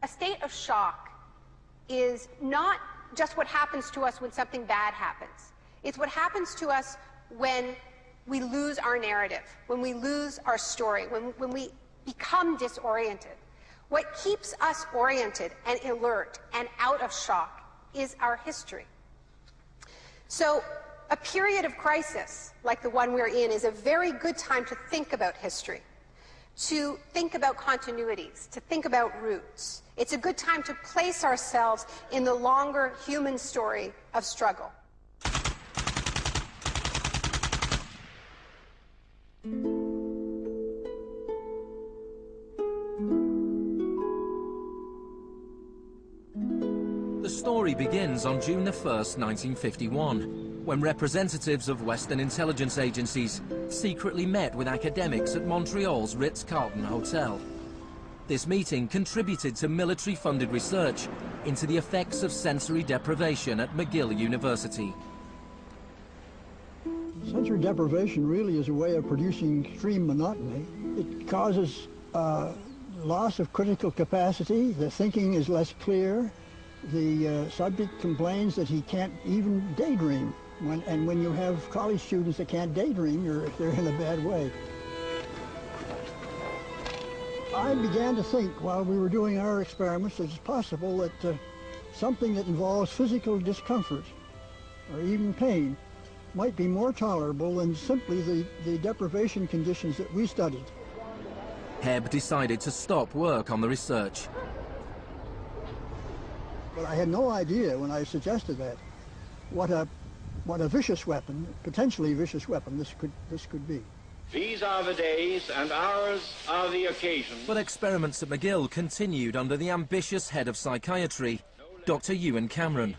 A state of shock is not just what happens to us when something bad happens. It's what happens to us when we lose our narrative, when we lose our story, when we become disoriented. What keeps us oriented and alert and out of shock is our history. So a period of crisis, like the one we're in, is a very good time to think about history, to think about continuities, to think about roots. It's a good time to place ourselves in the longer human story of struggle. The story begins on June the 1st, 1951, when representatives of Western intelligence agencies secretly met with academics at Montreal's Ritz-Carlton Hotel. This meeting contributed to military-funded research into the effects of sensory deprivation at McGill University. Sensory deprivation really is a way of producing extreme monotony. It causes loss of critical capacity. The thinking is less clear. The subject complains that he can't even daydream. When you have college students that can't daydream, they're in a bad way. I began to think while we were doing our experiments that it's possible that something that involves physical discomfort or even pain might be more tolerable than simply the deprivation conditions that we studied. Hebb decided to stop work on the research. But I had no idea when I suggested that what a vicious weapon, potentially vicious weapon, this could be. These are the days and hours are the occasions. But experiments at McGill continued under the ambitious head of psychiatry, Dr. Ewan Cameron.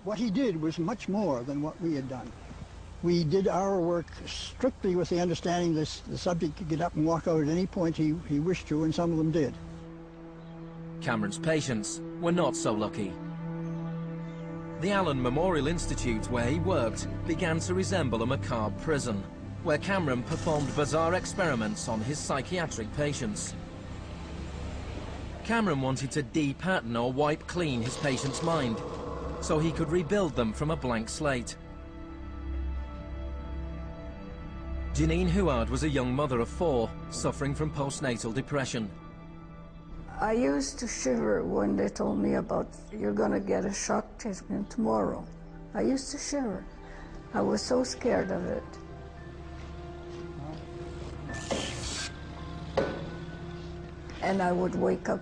What he did was much more than what we had done. We did our work strictly with the understanding that the subject could get up and walk out at any point he wished to, and some of them did. Cameron's patients were not so lucky. The Allen Memorial Institute, where he worked, began to resemble a macabre prison, where Cameron performed bizarre experiments on his psychiatric patients. Cameron wanted to de-pattern or wipe clean his patient's mind, so he could rebuild them from a blank slate. Janine Huard was a young mother of 4, suffering from postnatal depression. I used to shiver when they told me about, you're going to get a shock treatment tomorrow. I used to shiver. I was so scared of it. And I would wake up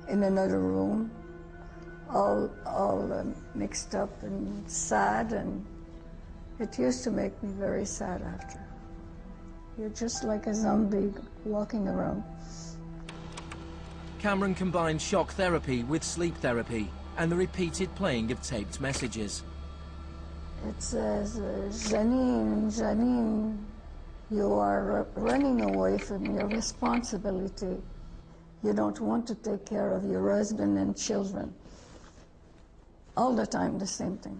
in another room, all mixed up and sad, and it used to make me very sad after. You're just like a zombie walking around. Cameron combined shock therapy with sleep therapy and the repeated playing of taped messages. It says, Janine, Janine, you are running away from your responsibility. You don't want to take care of your husband and children. All the time, the same thing.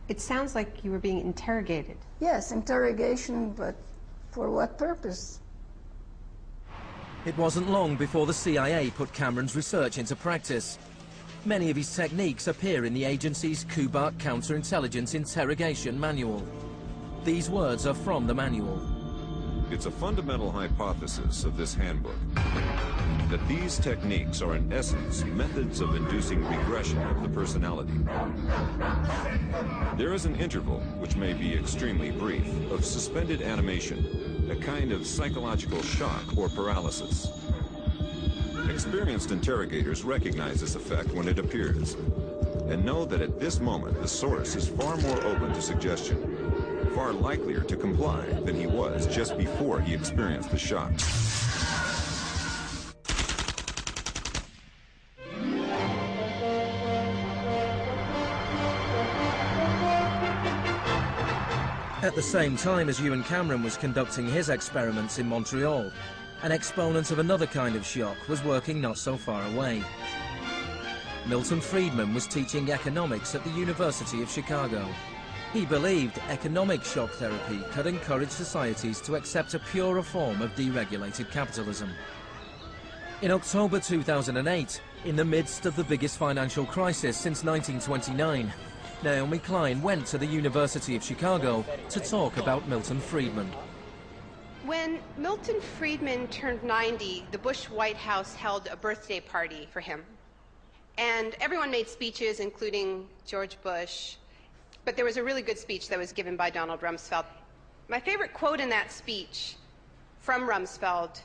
It sounds like you were being interrogated. Yes, interrogation, but for what purpose? It wasn't long before the CIA put Cameron's research into practice. Many of his techniques appear in the agency's Kubark Counterintelligence Interrogation Manual. These words are from the manual. It's a fundamental hypothesis of this handbook that these techniques are in essence methods of inducing regression of the personality. There is an interval, which may be extremely brief, of suspended animation, a kind of psychological shock or paralysis. Experienced interrogators recognize this effect when it appears, and know that at this moment the source is far more open to suggestion, far likelier to comply than he was just before he experienced the shock. At the same time as Ewan Cameron was conducting his experiments in Montreal, an exponent of another kind of shock was working not so far away. Milton Friedman was teaching economics at the University of Chicago. He believed economic shock therapy could encourage societies to accept a purer form of deregulated capitalism. In October 2008, in the midst of the biggest financial crisis since 1929, Naomi Klein went to the University of Chicago to talk about Milton Friedman. When Milton Friedman turned 90, the Bush White House held a birthday party for him. And everyone made speeches, including George Bush. But there was a really good speech that was given by Donald Rumsfeld. My favorite quote in that speech from Rumsfeld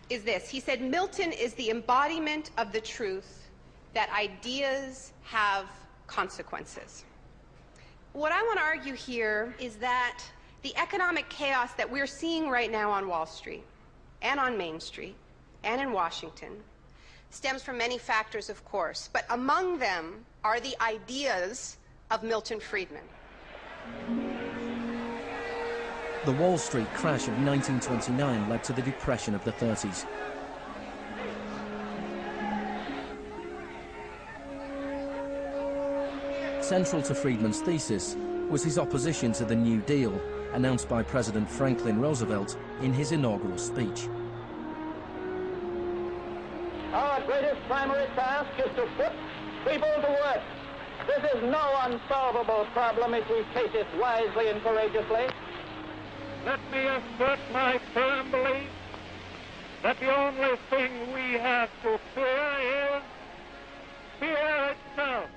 is this. He said, "Milton is the embodiment of the truth that ideas have consequences." What I want to argue here is that the economic chaos that we're seeing right now on Wall Street and on Main Street and in Washington stems from many factors, of course, but among them are the ideas of Milton Friedman. The Wall Street crash of 1929 led to the Depression of the 30s. Central to Friedman's thesis was his opposition to the New Deal, announced by President Franklin Roosevelt in his inaugural speech. Our greatest primary task is to put people to work. This is no unsolvable problem if we face it wisely and courageously. Let me assert my firm belief that the only thing we have to fear is fear itself.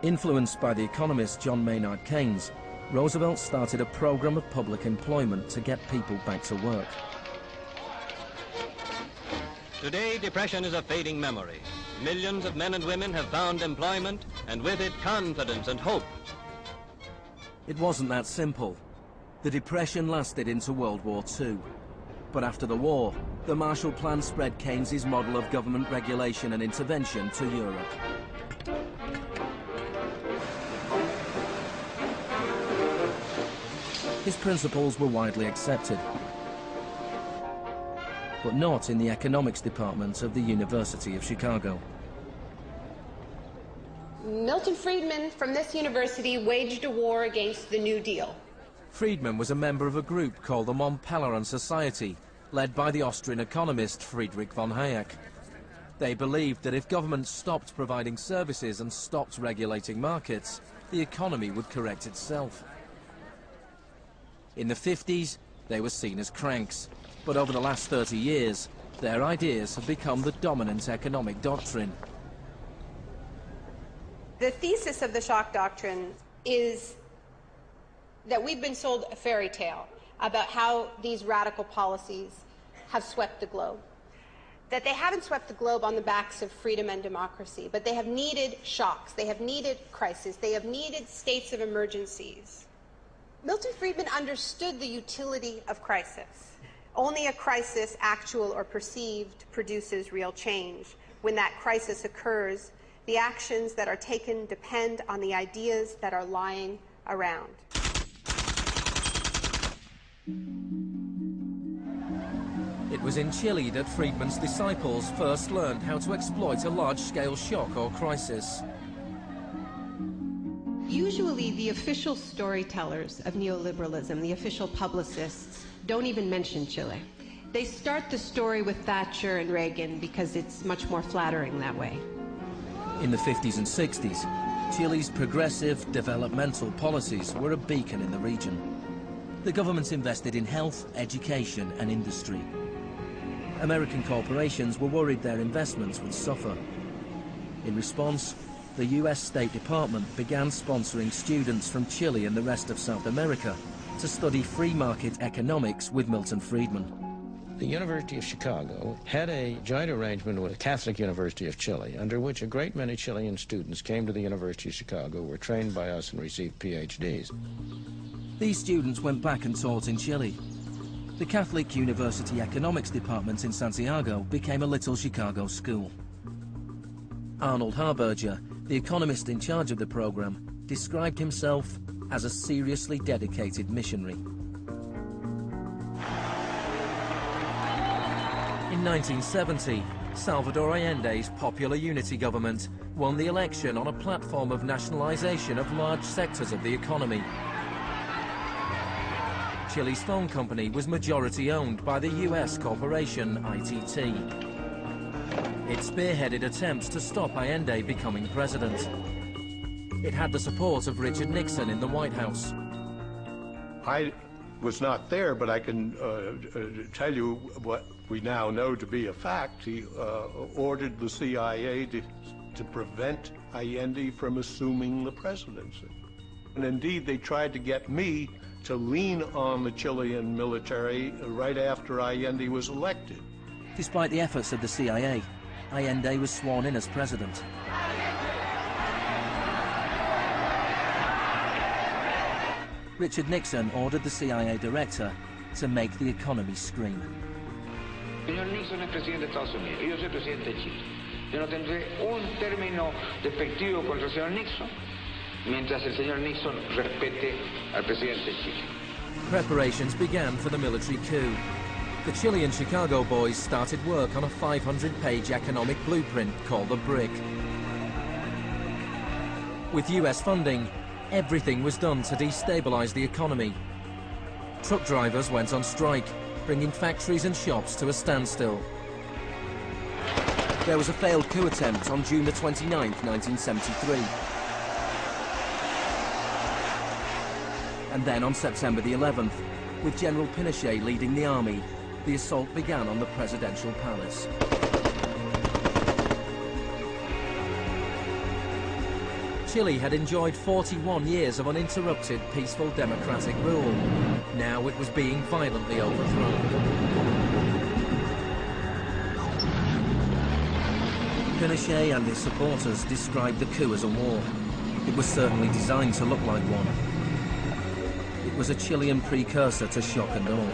Influenced by the economist John Maynard Keynes, Roosevelt started a program of public employment to get people back to work. Today, depression is a fading memory. Millions of men and women have found employment, and with it, confidence and hope. It wasn't that simple. The Depression lasted into World War II. But after the war, the Marshall Plan spread Keynes's model of government regulation and intervention to Europe. His principles were widely accepted, but not in the economics department of the University of Chicago. Milton Friedman from this university waged a war against the New Deal. Friedman was a member of a group called the Mont Pelerin Society, led by the Austrian economist Friedrich von Hayek. They believed that if governments stopped providing services and stopped regulating markets, the economy would correct itself. In the 50s, they were seen as cranks, but over the last 30 years, their ideas have become the dominant economic doctrine. The thesis of the shock doctrine is that we've been sold a fairy tale about how these radical policies have swept the globe. That they haven't swept the globe on the backs of freedom and democracy, but they have needed shocks, they have needed crises, they have needed states of emergencies. Milton Friedman understood the utility of crisis. Only a crisis, actual or perceived, produces real change. When that crisis occurs, the actions that are taken depend on the ideas that are lying around. It was in Chile that Friedman's disciples first learned how to exploit a large-scale shock or crisis. Usually the official storytellers of neoliberalism, the official publicists, don't even mention Chile. They start the story with Thatcher and Reagan because it's much more flattering that way. In the 50s and 60s, Chile's progressive developmental policies were a beacon in the region. The government invested in health, education and industry. American corporations were worried their investments would suffer. In response, the US State Department began sponsoring students from Chile and the rest of South America to study free market economics with Milton Friedman. The University of Chicago had a joint arrangement with the Catholic University of Chile, under which a great many Chilean students came to the University of Chicago, were trained by us and received PhDs. These students went back and taught in Chile. The Catholic University Economics Department in Santiago became a little Chicago school. Arnold Harberger, the economist in charge of the program, described himself as a seriously dedicated missionary. In 1970, Salvador Allende's popular unity government won the election on a platform of nationalization of large sectors of the economy. Chile's phone company was majority owned by the US corporation ITT. It spearheaded attempts to stop Allende becoming president. It had the support of Richard Nixon in the White House. I was not there, but I can tell you what we now know to be a fact. He ordered the CIA to prevent Allende from assuming the presidency. And indeed, they tried to get me to lean on the Chilean military right after Allende was elected. Despite the efforts of the CIA, Allende was sworn in as president. Richard Nixon ordered the CIA director to make the economy scream. Señor Nixon es presidente de Estados Unidos y yo soy presidente de Chile. Yo no tendré un término despectivo contra el señor Nixon mientras el señor Nixon respete al presidente de Chile. Preparations began for the military coup. The Chilean Chicago boys started work on a 500-page economic blueprint called the BRIC. With US funding, everything was done to destabilize the economy. Truck drivers went on strike, bringing factories and shops to a standstill. There was a failed coup attempt on June the 29th, 1973. And then on September the 11th, with General Pinochet leading the army, the assault began on the presidential palace. Chile had enjoyed 41 years of uninterrupted, peaceful democratic rule. Now it was being violently overthrown. Pinochet and his supporters described the coup as a war. It was certainly designed to look like one. It was a Chilean precursor to shock and awe.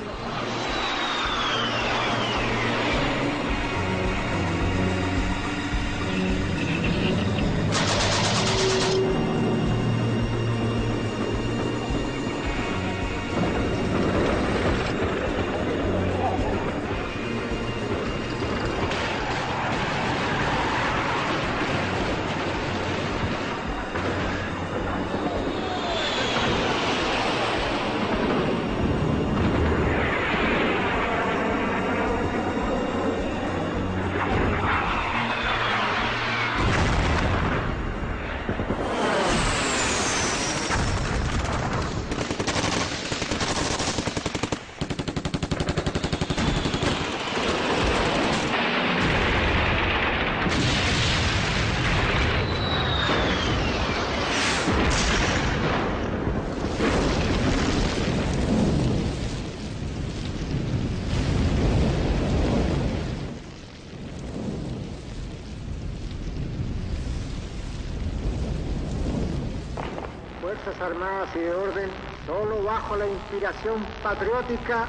Fuerzas Armadas y de Orden, solo bajo la inspiración patriótica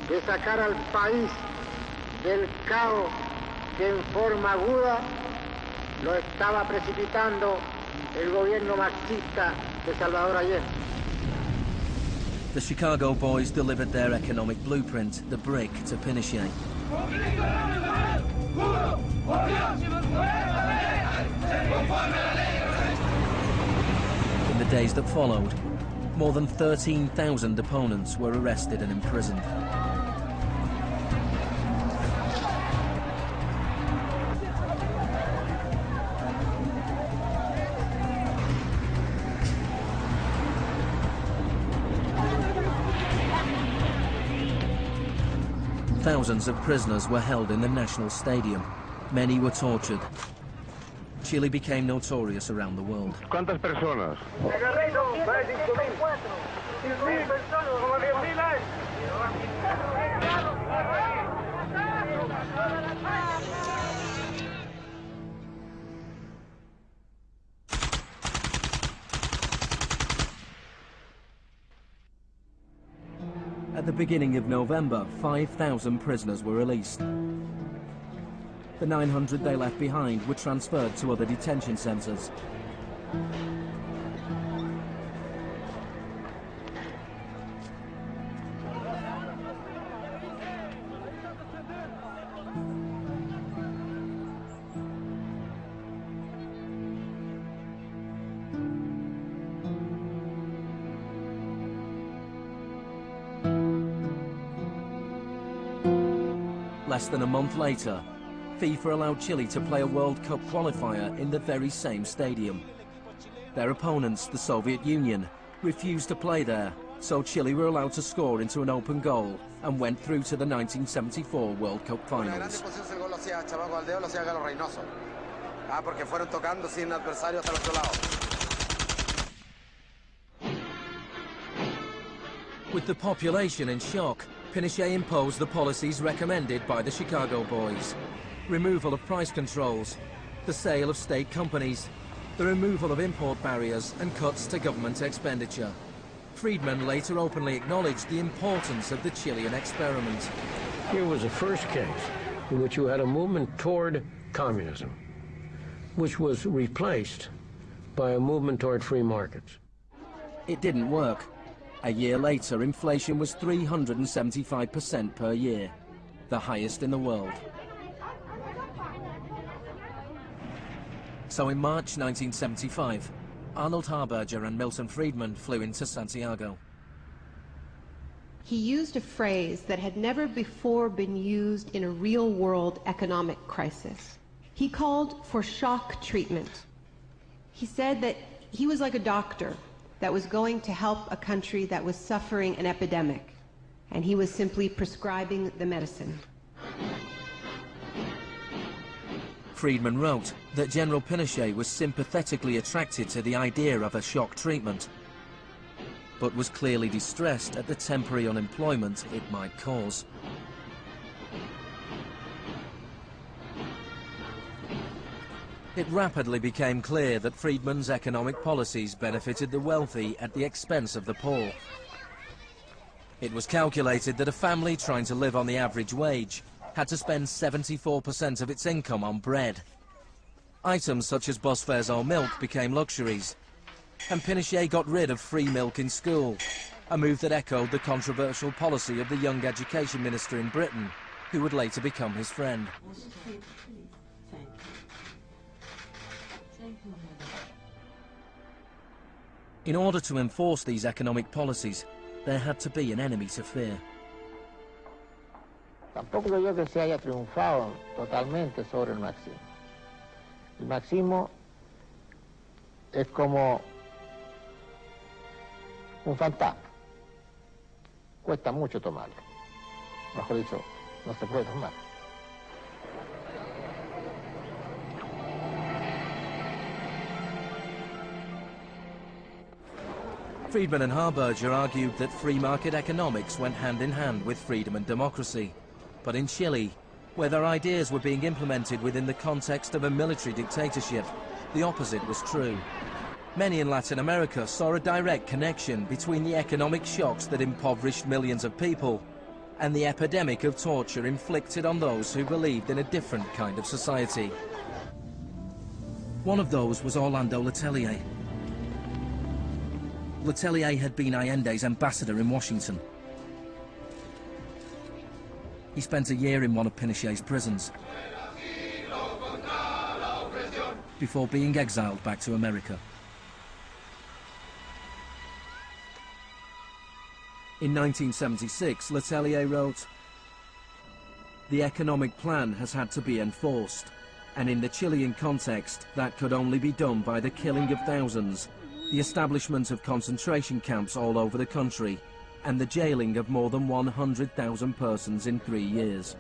de sacar al país del caos que en forma aguda lo estaba precipitando el gobierno marxista de Salvador Allende. The Chicago boys delivered their economic blueprint, the BRIC, to Pinochet. In the days that followed, more than 13,000 opponents were arrested and imprisoned. Thousands of prisoners were held in the National Stadium. Many were tortured. Chile became notorious around the world. ¿Cuántas personas? At the beginning of November, 5,000 prisoners were released. The 900 they left behind were transferred to other detention centers. Less than a month later, FIFA allowed Chile to play a World Cup qualifier in the very same stadium. Their opponents, the Soviet Union, refused to play there, so Chile were allowed to score into an open goal and went through to the 1974 World Cup finals. With the population in shock, Pinochet imposed the policies recommended by the Chicago Boys. Removal of price controls, the sale of state companies, the removal of import barriers and cuts to government expenditure. Friedman later openly acknowledged the importance of the Chilean experiment. Here was the first case in which you had a movement toward communism, which was replaced by a movement toward free markets. It didn't work. A year later, inflation was 375% per year, the highest in the world. So in March 1975, Arnold Harberger and Milton Friedman flew into Santiago. He used a phrase that had never before been used in a real-world economic crisis. He called for shock treatment. He said that he was like a doctor that was going to help a country that was suffering an epidemic, and he was simply prescribing the medicine. Friedman wrote that General Pinochet was sympathetically attracted to the idea of a shock treatment, but was clearly distressed at the temporary unemployment it might cause. It rapidly became clear that Friedman's economic policies benefited the wealthy at the expense of the poor. It was calculated that a family trying to live on the average wage had to spend 74% of its income on bread. Items such as bus fares or milk became luxuries, and Pinochet got rid of free milk in school, a move that echoed the controversial policy of the young education minister in Britain, who would later become his friend. In order to enforce these economic policies, there had to be an enemy to fear. Tampoco creo yo que se haya triunfado totalmente sobre el marxismo. El marxismo es como un fantasma. Cuesta mucho tomarlo. Mejor dicho, no se puede tomar. Friedman and Harberger argued that free market economics went hand in hand with freedom and democracy. But in Chile, where their ideas were being implemented within the context of a military dictatorship, the opposite was true. Many in Latin America saw a direct connection between the economic shocks that impoverished millions of people and the epidemic of torture inflicted on those who believed in a different kind of society. One of those was Orlando Letelier. Letelier had been Allende's ambassador in Washington. He spent a year in one of Pinochet's prisons before being exiled back to America. In 1976, Letelier wrote, "The economic plan has had to be enforced, and in the Chilean context, that could only be done by the killing of thousands, the establishment of concentration camps all over the country, and the jailing of more than 100,000 persons in 3 years.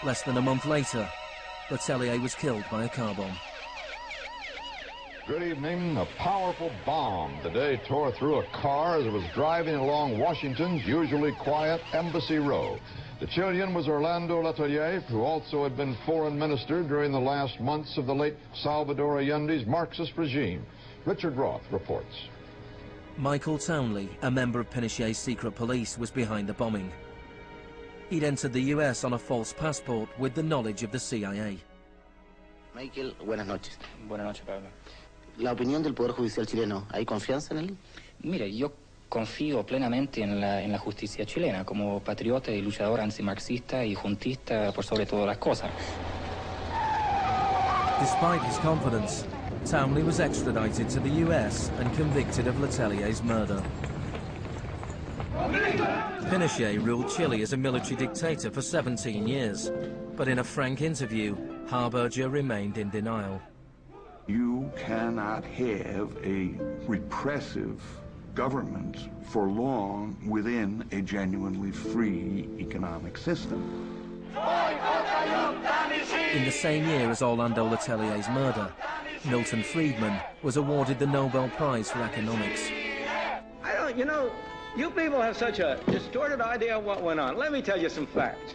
Less than a month later, Letelier was killed by a car bomb. Good evening. A powerful bomb today tore through a car as it was driving along Washington's usually quiet Embassy Row. The Chilean was Orlando Letelier, who also had been foreign minister during the last months of the late Salvador Allende's Marxist regime. Richard Roth reports. Michael Townley, a member of Pinochet's secret police, was behind the bombing. He'd entered the US on a false passport with the knowledge of the CIA. Michael, buenas noches. Buenas noches, Pablo. La opinión del Poder Judicial chileno, ¿hay confianza en él? Mire, yo confío plenamente en la justicia chilena como patriota y luchador antimarxista y juntista por sobre todas las cosas. Despite his confidence, Townley was extradited to the US and convicted of Letelier's murder. Pinochet ruled Chile as a military dictator for 17 years, but in a frank interview, Harberger remained in denial. You cannot have a repressive government for long within a genuinely free economic system. In the same year as Orlando Letelier's murder, Milton Friedman was awarded the Nobel Prize for Economics. You know, you people have such a distorted idea of what went on. Let me tell you some facts.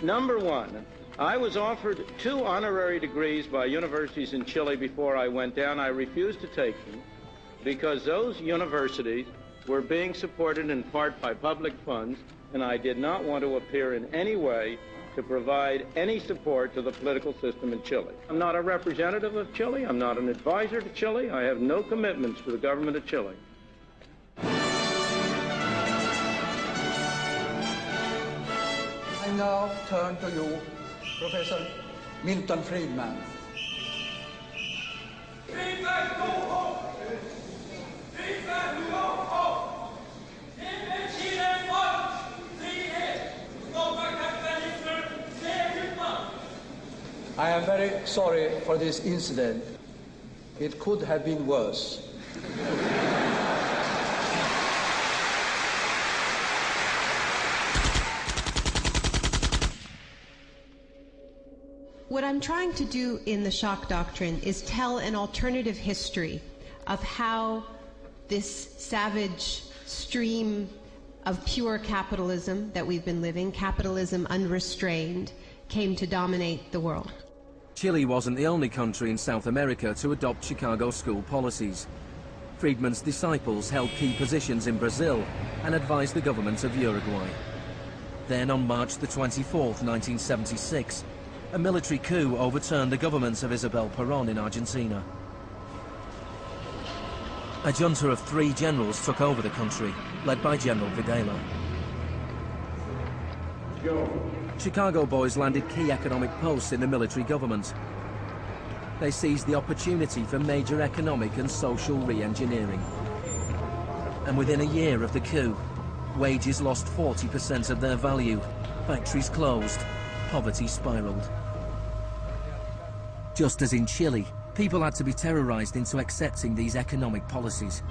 Number one, I was offered 2 honorary degrees by universities in Chile before I went down. I refused to take them because those universities were being supported in part by public funds, and I did not want to appear in any way to provide any support to the political system in Chile. I'm not a representative of Chile. I'm not an advisor to Chile. I have no commitments to the government of Chile. I now turn to you, Professor Milton Friedman. I am very sorry for this incident. It could have been worse. What I'm trying to do in the shock doctrine is tell an alternative history of how this savage stream of pure capitalism that we've been living, capitalism unrestrained, came to dominate the world. Chile wasn't the only country in South America to adopt Chicago school policies. Friedman's disciples held key positions in Brazil and advised the government of Uruguay. Then on March the 24th, 1976, a military coup overturned the government of Isabel Perón in Argentina. A junta of 3 generals took over the country, led by General Videla. Chicago boys landed key economic posts in the military government. They seized the opportunity for major economic and social re-engineering. And within a year of the coup, wages lost 40% of their value, factories closed, poverty spiraled. Just as in Chile, people had to be terrorized into accepting these economic policies.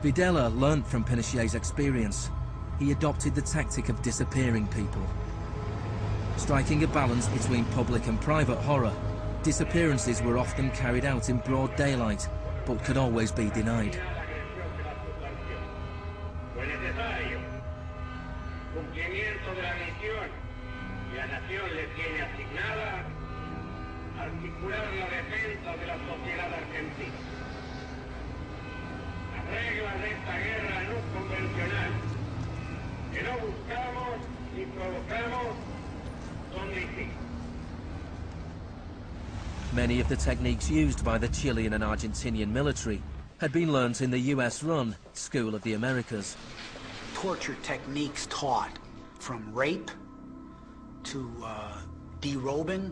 Videla learned from Pinochet's experience. He adopted the tactic of disappearing people. Striking a balance between public and private horror, disappearances were often carried out in broad daylight, but could always be denied. Many of the techniques used by the Chilean and Argentinian military had been learnt in the US-run School of the Americas. Torture techniques taught, from rape to derobing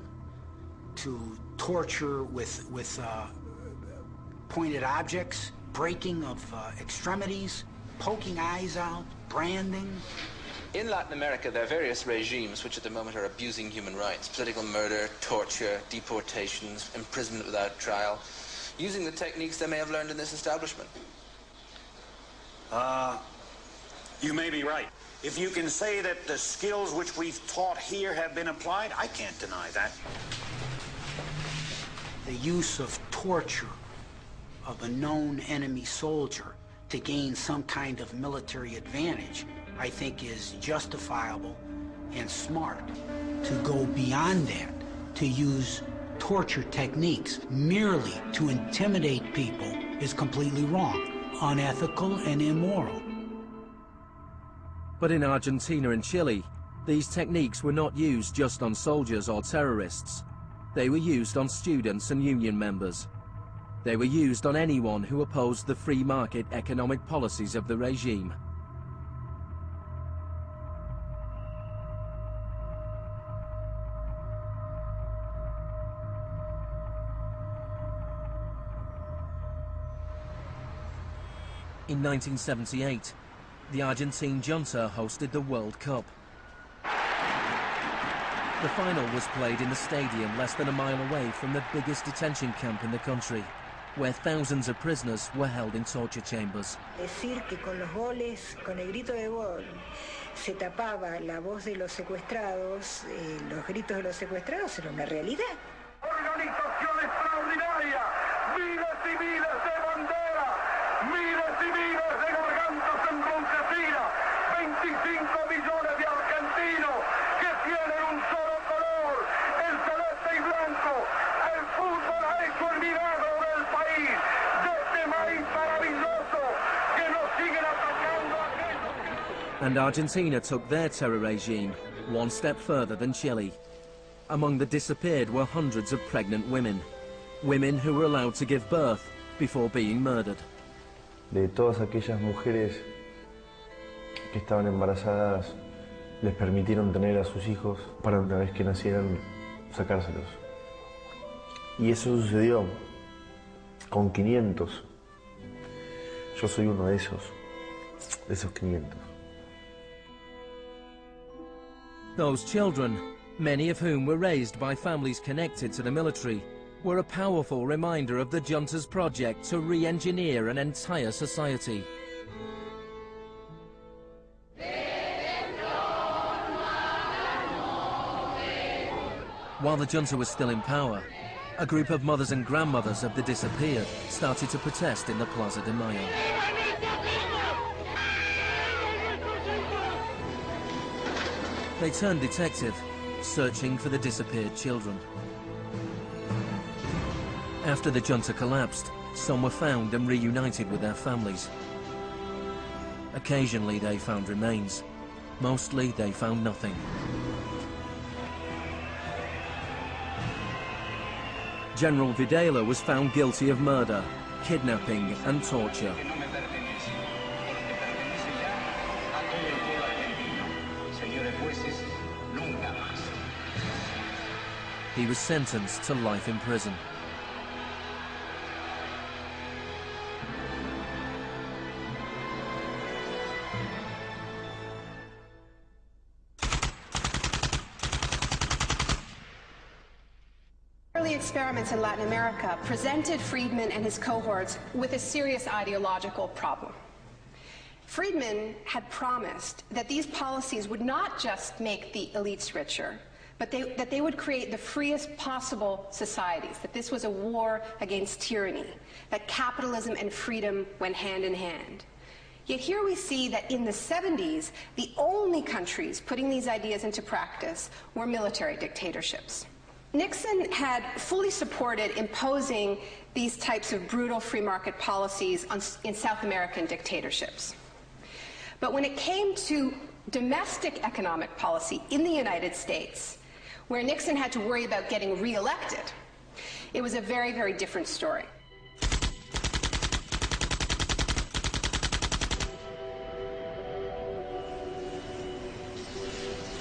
to torture with pointed objects, breaking of extremities, poking eyes out, branding. In Latin America, there are various regimes which at the moment are abusing human rights. Political murder, torture, deportations, imprisonment without trial, using the techniques they may have learned in this establishment. You may be right. If you can say that the skills which we've taught here have been applied, I can't deny that. The use of torture of a known enemy soldier to gain some kind of military advantage, I think is justifiable and smart. To go beyond that, to use torture techniques merely to intimidate people is completely wrong, unethical and immoral. But in Argentina and Chile, these techniques were not used just on soldiers or terrorists. They were used on students and union members. They were used on anyone who opposed the free market economic policies of the regime. In 1978, the Argentine junta hosted the World Cup. The final was played in the stadium less than a mile away from the biggest detention camp in the country, where thousands of prisoners were held in torture chambers. Decir que con los goles, con el grito de gol, se tapaba la voz de los secuestrados, los gritos de los secuestrados era una realidad. Organización extraordinaria, miles y miles de banderas, miles y miles de gargantas enronquecidas, 25 millones de argentinos que tienen un solo color, el celeste y blanco. El fútbol ha hecho el milagro del país, de este país maravilloso que nos siguen atacando a aquellos. And Argentina took their terror regime one step further than Chile. Among the disappeared were hundreds of pregnant women, women who were allowed to give birth before being murdered. De todas aquellas mujeres que estaban embarazadas, les permitieron tener a sus hijos para una vez que nacieran sacárselos. Y eso sucedió con 500. Yo soy uno de esos 500. Those children, many of whom were raised by families connected to the military, were a powerful reminder of the junta's project to re-engineer an entire society. While the junta was still in power, a group of mothers and grandmothers of the disappeared started to protest in the Plaza de Mayo. They turned detective, searching for the disappeared children. After the junta collapsed, some were found and reunited with their families. Occasionally they found remains. Mostly they found nothing. General Videla was found guilty of murder, kidnapping and torture. He was sentenced to life in prison. Early experiments in Latin America presented Friedman and his cohorts with a serious ideological problem. Friedman had promised that these policies would not just make the elites richer, but that they would create the freest possible societies, that this was a war against tyranny, that capitalism and freedom went hand in hand. Yet here we see that in the 70s, the only countries putting these ideas into practice were military dictatorships. Nixon had fully supported imposing these types of brutal free market policies in South American dictatorships. But when it came to domestic economic policy in the United States, where Nixon had to worry about getting re-elected, it was a very, very different story.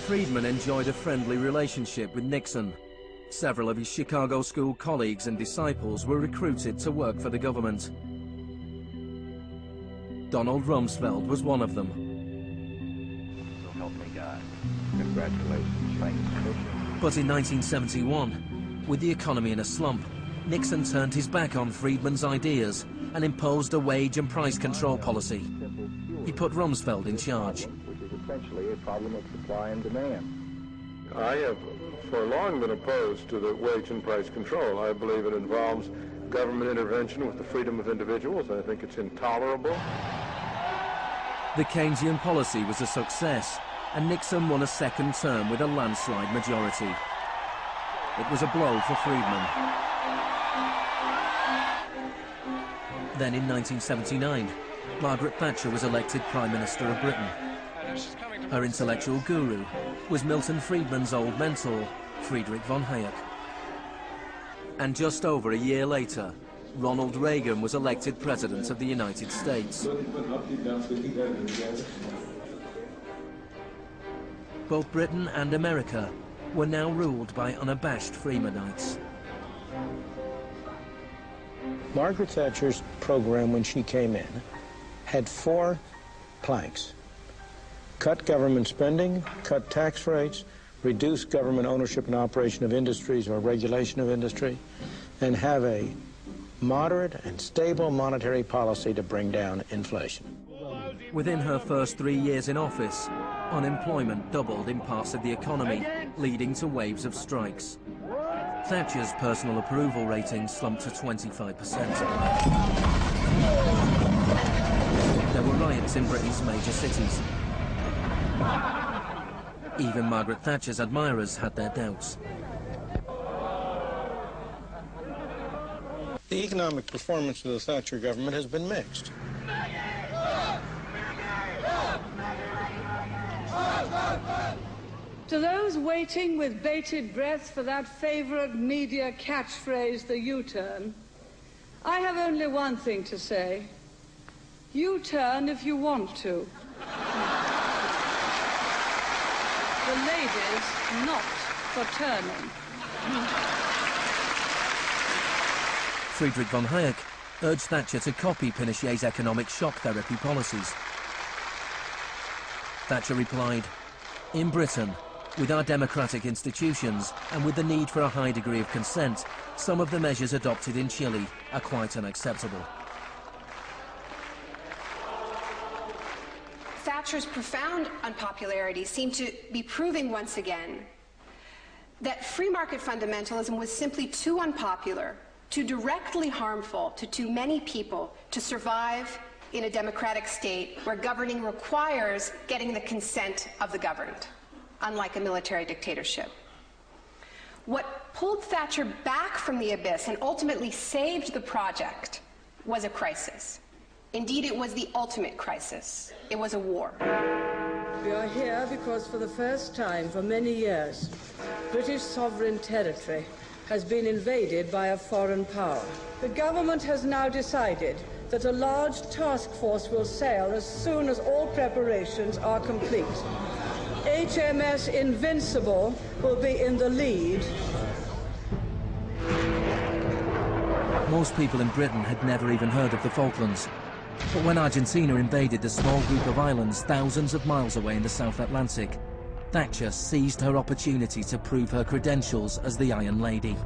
Friedman enjoyed a friendly relationship with Nixon. Several of his Chicago school colleagues and disciples were recruited to work for the government. Donald Rumsfeld was one of them. So help me God. Congratulations. Thanks. But in 1971, with the economy in a slump, Nixon turned his back on Friedman's ideas and imposed a wage and price control policy. He put Rumsfeld in charge. Which is essentially a problem of supply and demand. I have for long been opposed to the wage and price control. I believe it involves government intervention with the freedom of individuals. I think it's intolerable. The Keynesian policy was a success, and Nixon won a second term with a landslide majority. It was a blow for Friedman. Then in 1979, Margaret Thatcher was elected Prime Minister of Britain. Her intellectual guru was Milton Friedman's old mentor, Friedrich von Hayek. And just over a year later, Ronald Reagan was elected President of the United States. Both Britain and America were now ruled by unabashed Freemanites. Margaret Thatcher's program when she came in had 4 planks. Cut government spending, cut tax rates, reduce government ownership and operation of industries or regulation of industry, and have a moderate and stable monetary policy to bring down inflation. Within her first 3 years in office, unemployment doubled in parts of the economy, leading to waves of strikes. Thatcher's personal approval rating slumped to 25%. There were riots in Britain's major cities. Even Margaret Thatcher's admirers had their doubts. The economic performance of the Thatcher government has been mixed. To those waiting with bated breath for that favorite media catchphrase, the U-turn, I have only one thing to say. U-turn if you want to. The ladies not for turning. Friedrich von Hayek urged Thatcher to copy Pinochet's economic shock therapy policies. Thatcher replied, "In Britain, with our democratic institutions and with the need for a high degree of consent, some of the measures adopted in Chile are quite unacceptable." Thatcher's profound unpopularity seemed to be proving once again that free market fundamentalism was simply too unpopular, too directly harmful to too many people to survive in a democratic state where governing requires getting the consent of the governed, unlike a military dictatorship. What pulled Thatcher back from the abyss and ultimately saved the project was a crisis. Indeed, it was the ultimate crisis. It was a war. We are here because for the first time for many years, British sovereign territory has been invaded by a foreign power. The government has now decided that a large task force will sail as soon as all preparations are complete. HMS Invincible will be in the lead. Most people in Britain had never even heard of the Falklands. But when Argentina invaded the small group of islands thousands of miles away in the South Atlantic, Thatcher seized her opportunity to prove her credentials as the Iron Lady.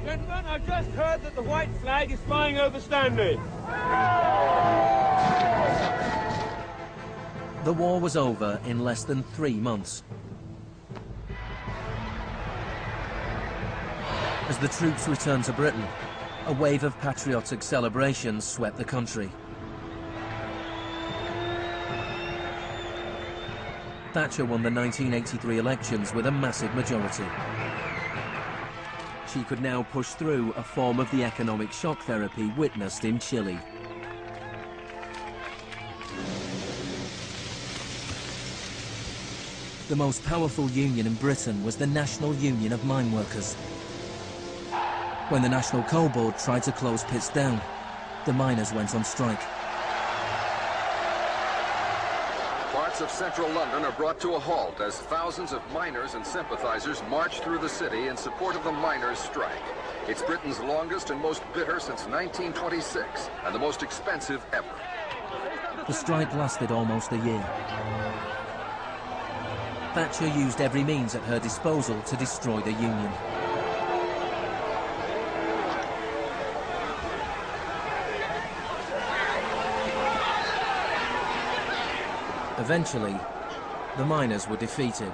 Gentlemen, I've just heard that the white flag is flying over Stanley. The war was over in less than 3 months. As the troops returned to Britain, a wave of patriotic celebrations swept the country. Thatcher won the 1983 elections with a massive majority. She could now push through a form of the economic shock therapy witnessed in Chile. The most powerful union in Britain was the National Union of Mine Workers. When the National Coal Board tried to close pits down, the miners went on strike. Parts of central London are brought to a halt as thousands of miners and sympathizers march through the city in support of the miners' strike. It's Britain's longest and most bitter since 1926, and the most expensive ever. The strike lasted almost a year. Thatcher used every means at her disposal to destroy the union. Eventually, the miners were defeated.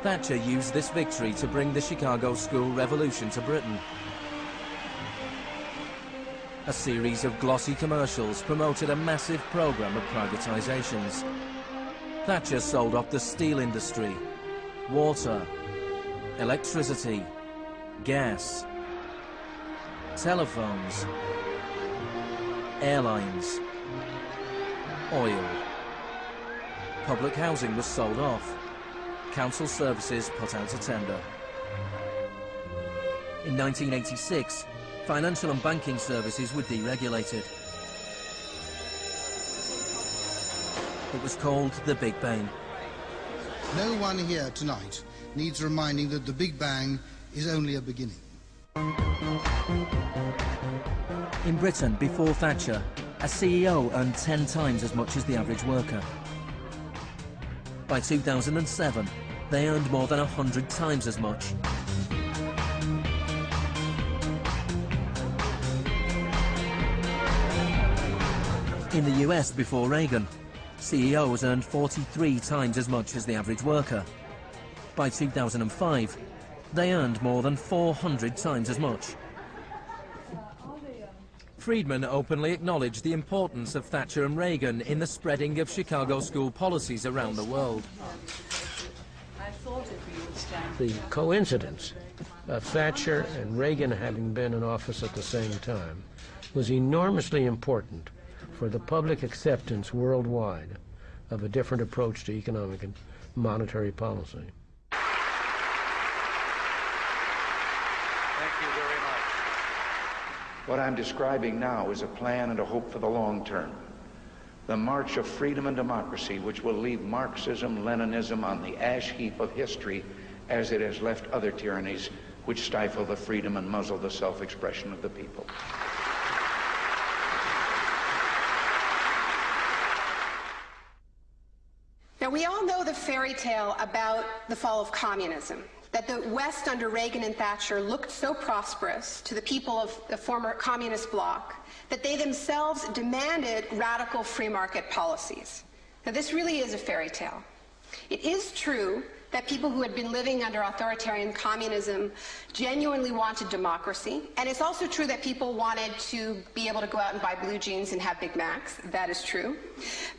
Thatcher used this victory to bring the Chicago School Revolution to Britain. A series of glossy commercials promoted a massive program of privatizations. Thatcher sold off the steel industry, water, electricity, gas, telephones, airlines, oil. Public housing was sold off. Council services put out to tender. In 1986, financial and banking services were deregulated. It was called the Big Bang. No one here tonight needs reminding that the Big Bang is only a beginning. In Britain, before Thatcher, a CEO earned 10 times as much as the average worker. By 2007, they earned more than 100 times as much. In the US, before Reagan, CEOs earned 43 times as much as the average worker. By 2005, they earned more than 400 times as much. Friedman openly acknowledged the importance of Thatcher and Reagan in the spreading of Chicago school policies around the world. The coincidence of Thatcher and Reagan having been in office at the same time was enormously important for the public acceptance worldwide of a different approach to economic and monetary policy. What I'm describing now is a plan and a hope for the long term. The march of freedom and democracy, which will leave Marxism, Leninism on the ash heap of history as it has left other tyrannies which stifle the freedom and muzzle the self-expression of the people. Now, we all know the fairy tale about the fall of communism, that the West under Reagan and Thatcher looked so prosperous to the people of the former communist bloc that they themselves demanded radical free market policies. Now, this really is a fairy tale. It is true that people who had been living under authoritarian communism genuinely wanted democracy, and it's also true that people wanted to be able to go out and buy blue jeans and have Big Macs. That is true.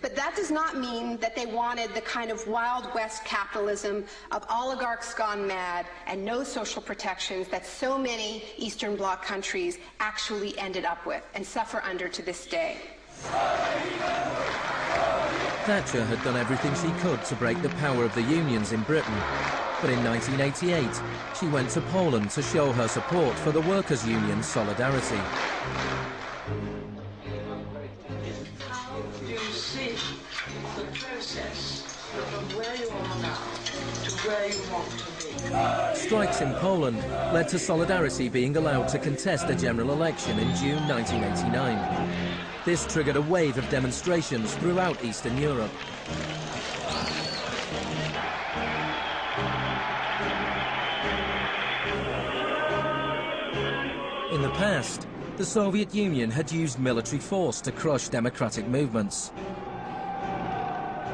But that does not mean that they wanted the kind of Wild West capitalism of oligarchs gone mad and no social protections that so many Eastern Bloc countries actually ended up with and suffer under to this day. Thatcher had done everything she could to break the power of the unions in Britain. But in 1988, she went to Poland to show her support for the workers' union Solidarity. How do you see the process from where you are now to where you want to be? Strikes in Poland led to Solidarity being allowed to contest a general election in June 1989. This triggered a wave of demonstrations throughout Eastern Europe. In the past, the Soviet Union had used military force to crush democratic movements.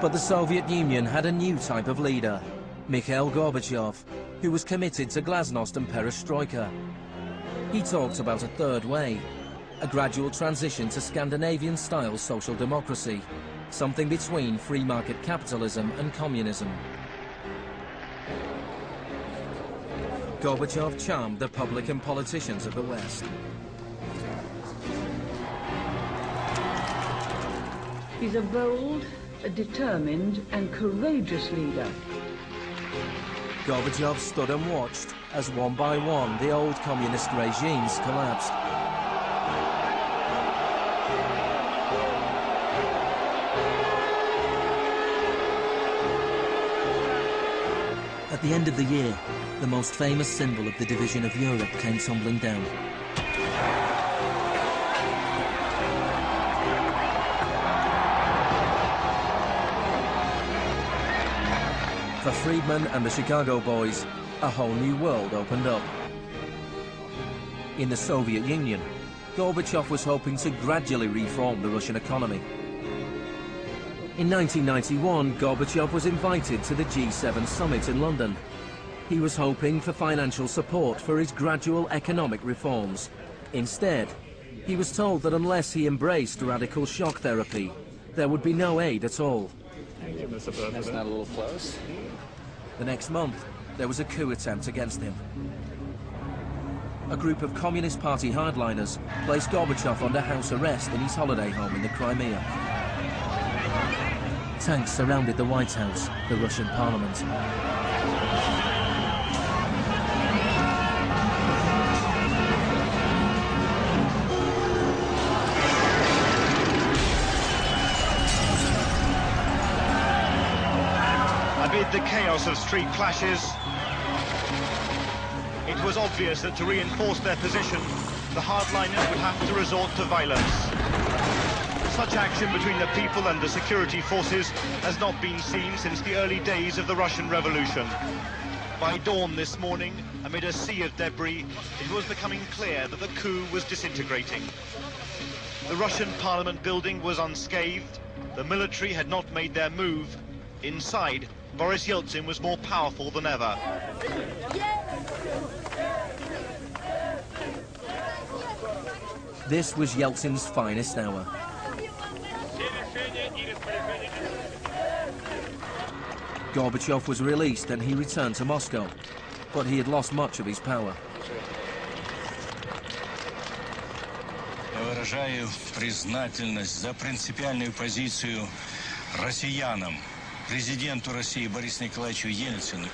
But the Soviet Union had a new type of leader, Mikhail Gorbachev, who was committed to glasnost and perestroika. He talked about a third way, a gradual transition to Scandinavian-style social democracy, something between free market capitalism and communism. Gorbachev charmed the public and politicians of the West. He's a bold, a determined and courageous leader. Gorbachev stood and watched as one by one the old communist regimes collapsed. At the end of the year, the most famous symbol of the division of Europe came tumbling down. For Friedman and the Chicago boys, a whole new world opened up. In the Soviet Union, Gorbachev was hoping to gradually reform the Russian economy. In 1991, Gorbachev was invited to the G7 summit in London. He was hoping for financial support for his gradual economic reforms. Instead, he was told that unless he embraced radical shock therapy, there would be no aid at all. Thank you, Mr. President. That's not a little close. The next month, there was a coup attempt against him. A group of Communist Party hardliners placed Gorbachev under house arrest in his holiday home in the Crimea. Tanks surrounded the White House, the Russian parliament. Amid the chaos of street clashes, it was obvious that to reinforce their position, the hardliners would have to resort to violence. Such action between the people and the security forces has not been seen since the early days of the Russian Revolution. By dawn this morning, amid a sea of debris, it was becoming clear that the coup was disintegrating. The Russian parliament building was unscathed. The military had not made their move. Inside, Boris Yeltsin was more powerful than ever. This was Yeltsin's finest hour. Gorbachev was released and he returned to Moscow, but he had lost much of his power. Я выражаю признательность за принципиальную позицию россиянам, президенту России Борису Николаевичу Ельцину.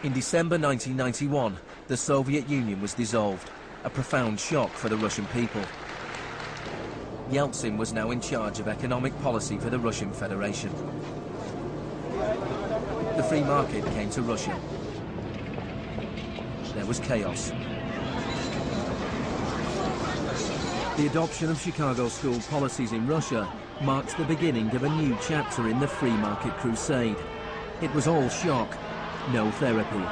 In December 1991, the Soviet Union was dissolved, a profound shock for the Russian people. Yeltsin was now in charge of economic policy for the Russian Federation. The free market came to Russia. There was chaos. The adoption of Chicago school policies in Russia marked the beginning of a new chapter in the free market crusade. It was all shock, no therapy.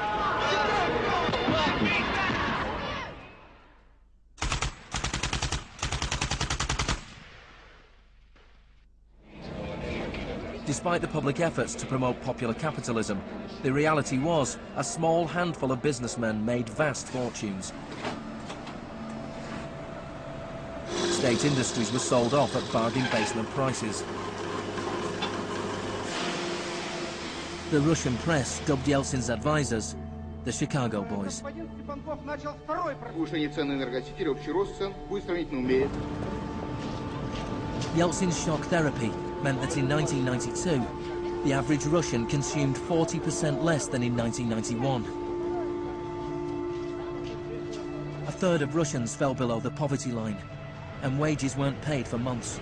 Despite the public efforts to promote popular capitalism, the reality was a small handful of businessmen made vast fortunes. State industries were sold off at bargain basement prices. The Russian press dubbed Yeltsin's advisors the Chicago Boys. Yeltsin's shock therapy meant that in 1992, the average Russian consumed 40% less than in 1991. A third of Russians fell below the poverty line, and wages weren't paid for months.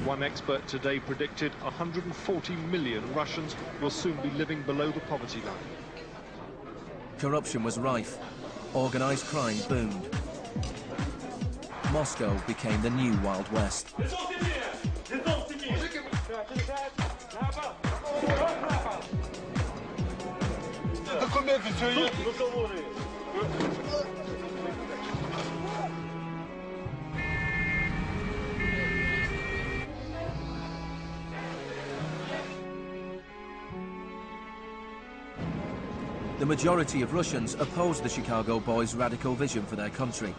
One expert today predicted 140 million Russians will soon be living below the poverty line. Corruption was rife. Organized crime boomed. Moscow became the new Wild West. The majority of Russians opposed the Chicago Boys' radical vision for their country.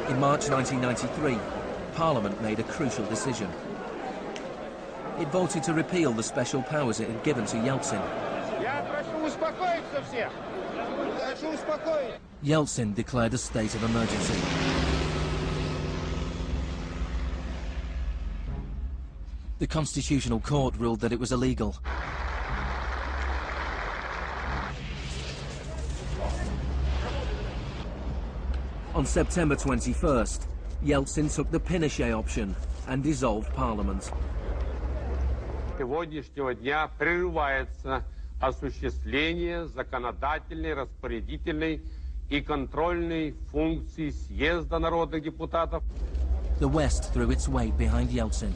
In March 1993, Parliament made a crucial decision. It voted to repeal the special powers it had given to Yeltsin. Yeltsin declared a state of emergency. The Constitutional Court ruled that it was illegal. On September 21st, Yeltsin took the Pinochet option and dissolved Parliament. Сегодняшнего дня прерывается осуществление законодательной, распорядительной и контрольной функций съезда народных депутатов. The West threw its weight behind Yeltsin.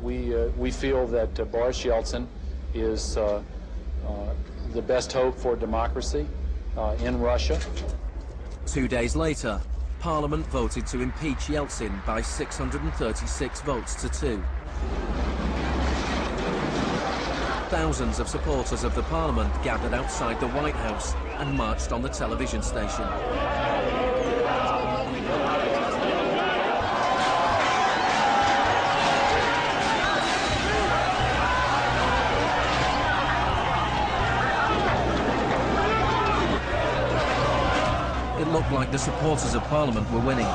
We feel that Boris Yeltsin is the best hope for democracy in Russia. 2 days later, Parliament voted to impeach Yeltsin by 636 votes to 2. Thousands of supporters of the Parliament gathered outside the White House and marched on the television station. It looked like the supporters of Parliament were winning.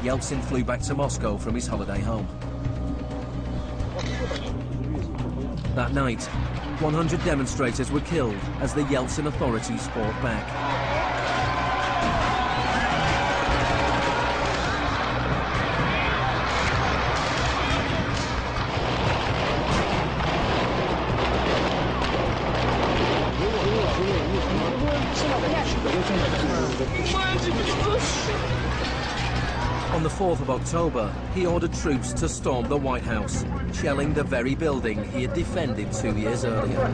Yeltsin flew back to Moscow from his holiday home. That night, 100 demonstrators were killed as the Yeltsin authorities fought back. On the 4th of October, he ordered troops to storm the White House, shelling the very building he had defended 2 years earlier.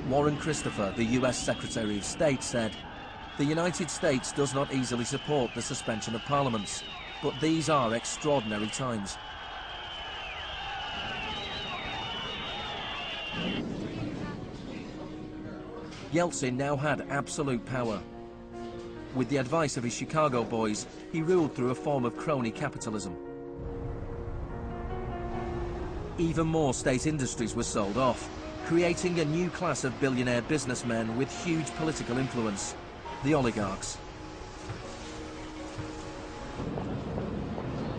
Warren Christopher, the US Secretary of State, said, "The United States does not easily support the suspension of parliaments, but these are extraordinary times." Yeltsin now had absolute power. With the advice of his Chicago boys, he ruled through a form of crony capitalism. Even more state industries were sold off, creating a new class of billionaire businessmen with huge political influence, the oligarchs.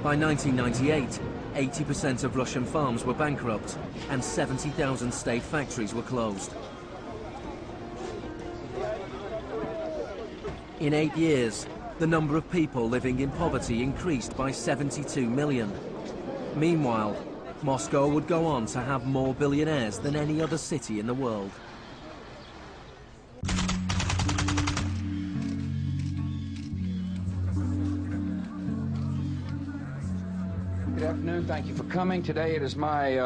By 1998, 80% of Russian farms were bankrupt and 70,000 state factories were closed. In 8 years, the number of people living in poverty increased by 72 million. Meanwhile, Moscow would go on to have more billionaires than any other city in the world. Good afternoon. Thank you for coming. Today it is my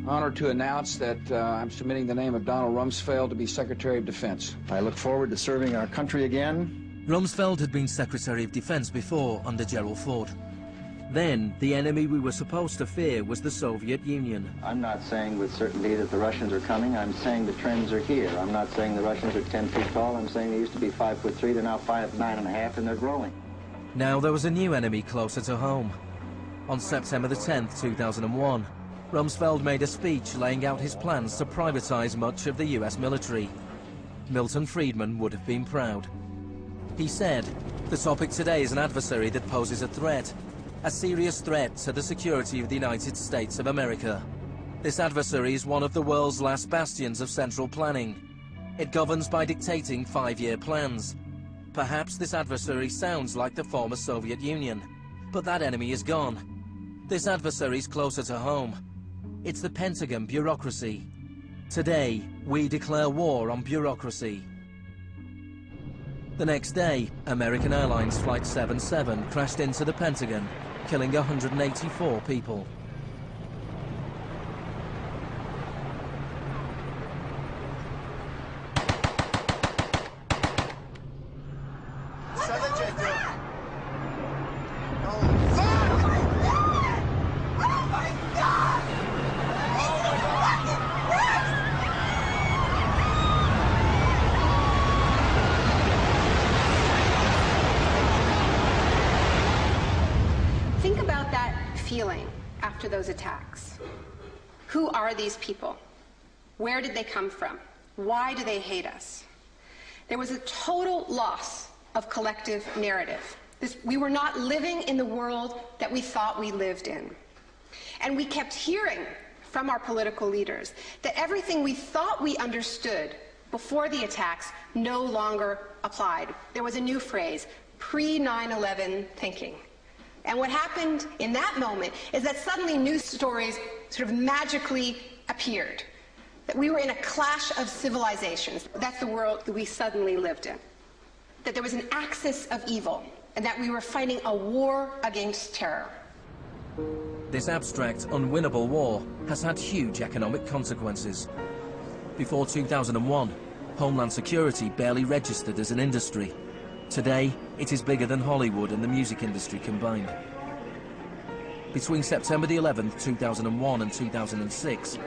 honor to announce that I'm submitting the name of Donald Rumsfeld to be Secretary of Defense. I look forward to serving our country again. Rumsfeld had been Secretary of Defense before under Gerald Ford. Then, the enemy we were supposed to fear was the Soviet Union. I'm not saying with certainty that the Russians are coming. I'm saying the trends are here. I'm not saying the Russians are 10 feet tall. I'm saying they used to be 5'3". They're now 9.5, and they're growing. Now there was a new enemy closer to home. On September the 10th, 2001, Rumsfeld made a speech laying out his plans to privatize much of the US military. Milton Friedman would have been proud. He said, "The topic today is an adversary that poses a serious threat to the security of the United States of America. This adversary is one of the world's last bastions of central planning. It governs by dictating 5-year plans. Perhaps this adversary sounds like the former Soviet Union, but that enemy is gone. This adversary is closer to home. It's the Pentagon bureaucracy. Today, we declare war on bureaucracy." The next day, American Airlines Flight 77 crashed into the Pentagon, killing 184 people. Think about that feeling after those attacks. Who are these people? Where did they come from? Why do they hate us? There was a total loss of collective narrative. We were not living in the world that we thought we lived in. And we kept hearing from our political leaders that everything we thought we understood before the attacks no longer applied. There was a new phrase, pre-9/11 thinking. And what happened in that moment is that suddenly news stories sort of magically appeared. That we were in a clash of civilizations. That's the world that we suddenly lived in. That there was an axis of evil, and that we were fighting a war against terror. This abstract, unwinnable war has had huge economic consequences. Before 2001, Homeland Security barely registered as an industry. Today, it is bigger than Hollywood and the music industry combined. Between September the 11th, 2001 and 2006,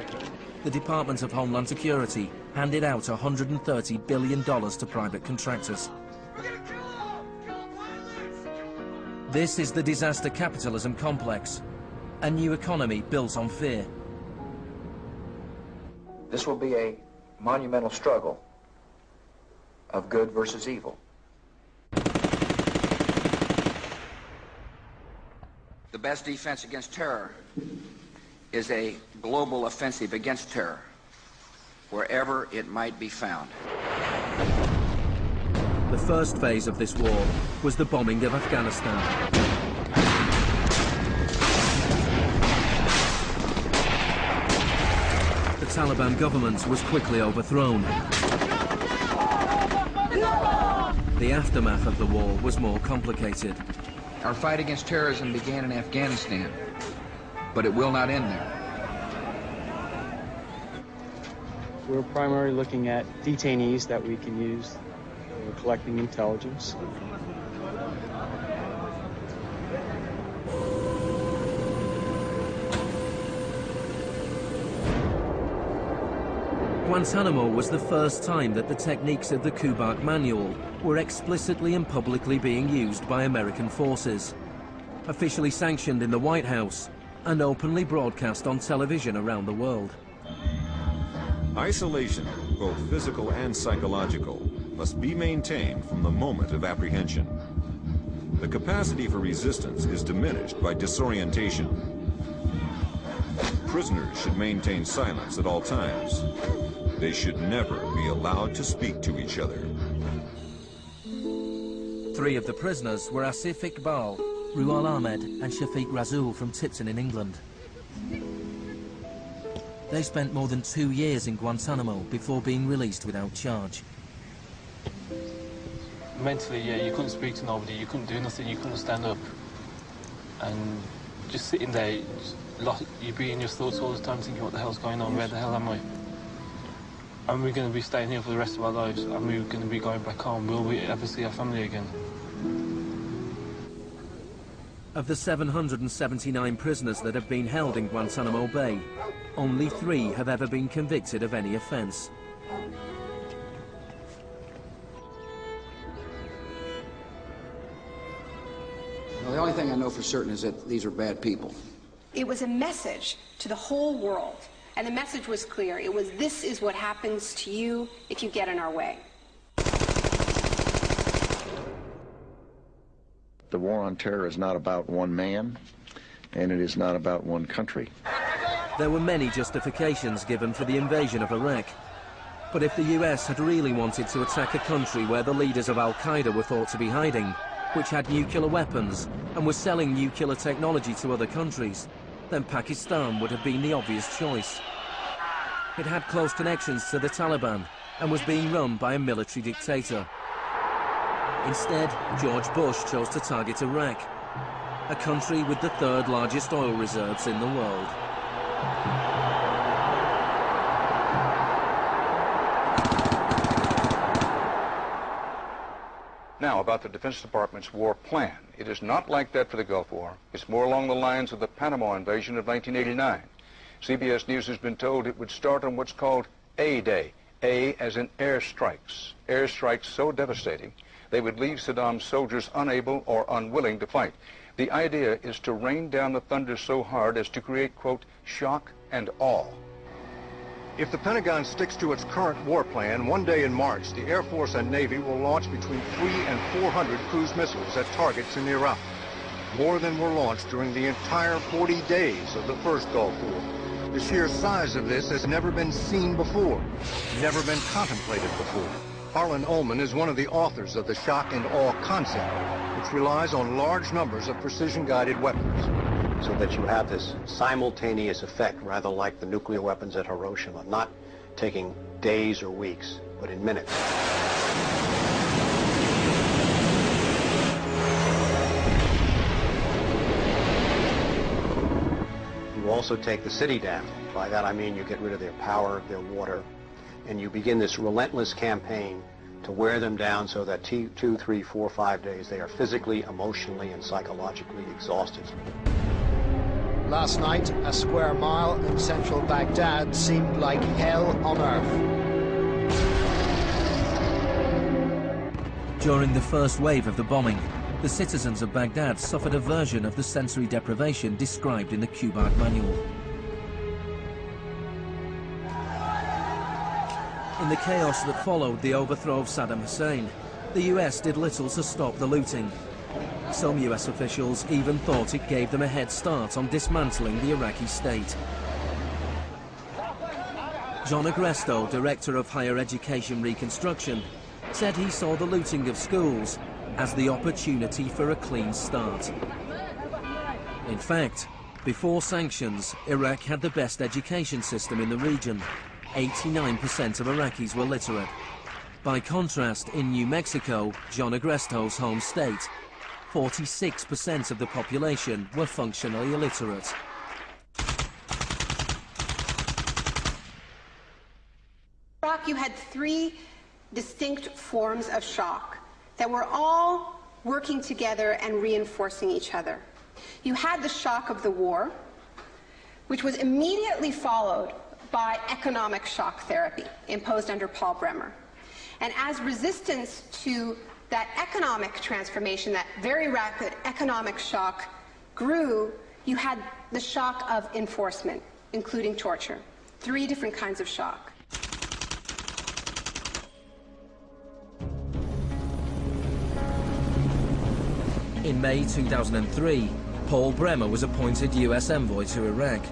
the Department of Homeland Security handed out $130 billion to private contractors. This is the disaster capitalism complex, a new economy built on fear. This will be a monumental struggle of good versus evil. The best defense against terror is a global offensive against terror, wherever it might be found. The first phase of this war was the bombing of Afghanistan. The Taliban government was quickly overthrown. The aftermath of the war was more complicated. Our fight against terrorism began in Afghanistan, but it will not end there. We're primarily looking at detainees that we can use. We're collecting intelligence. Guantanamo was the first time that the techniques of the Kubark Manual were explicitly and publicly being used by American forces, officially sanctioned in the White House and openly broadcast on television around the world. Isolation, both physical and psychological, must be maintained from the moment of apprehension. The capacity for resistance is diminished by disorientation. Prisoners should maintain silence at all times. They should never be allowed to speak to each other. 3 of the prisoners were Asif Iqbal, Ruhal Ahmed and Shafiq Rasool from Tipton in England. They spent more than 2 years in Guantanamo before being released without charge. Mentally, yeah, you couldn't speak to nobody, you couldn't do nothing, you couldn't stand up. And just sitting there, you'd be in your thoughts all the time thinking, what the hell's going on, where the hell am I? And we're going to be staying here for the rest of our lives, and we're going to be going back home. Will we ever see our family again? Of the 779 prisoners that have been held in Guantanamo Bay, only 3 have ever been convicted of any offence. Well, the only thing I know for certain is that these are bad people. It was a message to the whole world, and the message was clear. It was, this is what happens to you if you get in our way. The war on terror is not about one man, and it is not about one country. There were many justifications given for the invasion of Iraq. But if the US had really wanted to attack a country where the leaders of Al-Qaeda were thought to be hiding, which had nuclear weapons and was selling nuclear technology to other countries, then Pakistan would have been the obvious choice. It had close connections to the Taliban and was being run by a military dictator. Instead, George Bush chose to target Iraq, a country with the 3rd largest oil reserves in the world. Now, about the Defense Department's war plan. It is not like that for the Gulf War. It's more along the lines of the Panama invasion of 1989. CBS News has been told it would start on what's called A-Day. A as in airstrikes. Airstrikes so devastating, they would leave Saddam's soldiers unable or unwilling to fight. The idea is to rain down the thunder so hard as to create, quote, shock and awe. If the Pentagon sticks to its current war plan, one day in March, the Air Force and Navy will launch between 300 and 400 cruise missiles at targets in Iraq. More than were launched during the entire 40 days of the first Gulf War. The sheer size of this has never been seen before, never been contemplated before. Harlan Ullman is one of the authors of the shock and awe concept, which relies on large numbers of precision-guided weapons. So that you have this simultaneous effect, rather like the nuclear weapons at Hiroshima, not taking days or weeks, but in minutes. You also take the city down. By that I mean you get rid of their power, their water, and you begin this relentless campaign to wear them down so that 2, 3, 4, 5 days they are physically, emotionally, and psychologically exhausted. Last night, a square mile in central Baghdad seemed like hell on earth. During the first wave of the bombing, the citizens of Baghdad suffered a version of the sensory deprivation described in the Kubark Manual. In the chaos that followed the overthrow of Saddam Hussein, the US did little to stop the looting. Some US officials even thought it gave them a head start on dismantling the Iraqi state. John Agresto, Director of Higher Education Reconstruction, said he saw the looting of schools as the opportunity for a clean start. In fact, before sanctions, Iraq had the best education system in the region. 89% of Iraqis were literate. By contrast, in New Mexico, John Agresto's home state, 46% of the population were functionally illiterate. In Iraq, you had three distinct forms of shock that were all working together and reinforcing each other. You had the shock of the war, which was immediately followed by economic shock therapy imposed under Paul Bremer. And as resistance to that economic transformation, that very rapid economic shock grew, you had the shock of enforcement, including torture. Three different kinds of shock. In May 2003, Paul Bremer was appointed US envoy to Iraq.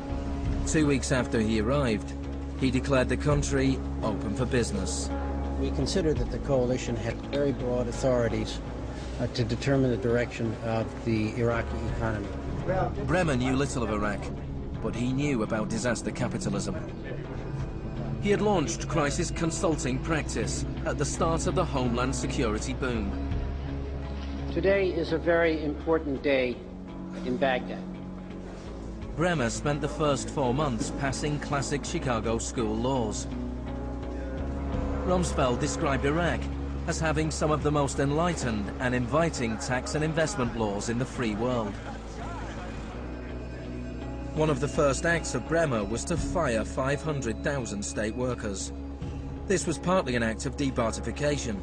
2 weeks after he arrived, he declared the country open for business. We considered that the coalition had very broad authorities to determine the direction of the Iraqi economy. Bremer knew little of Iraq, but he knew about disaster capitalism. He had launched crisis consulting practice at the start of the Homeland Security boom. Today is a very important day in Baghdad. Bremer spent the first 4 months passing classic Chicago school laws. Rumsfeld described Iraq as having some of the most enlightened and inviting tax and investment laws in the free world. One of the first acts of Bremer was to fire 500,000 state workers. This was partly an act of debartification,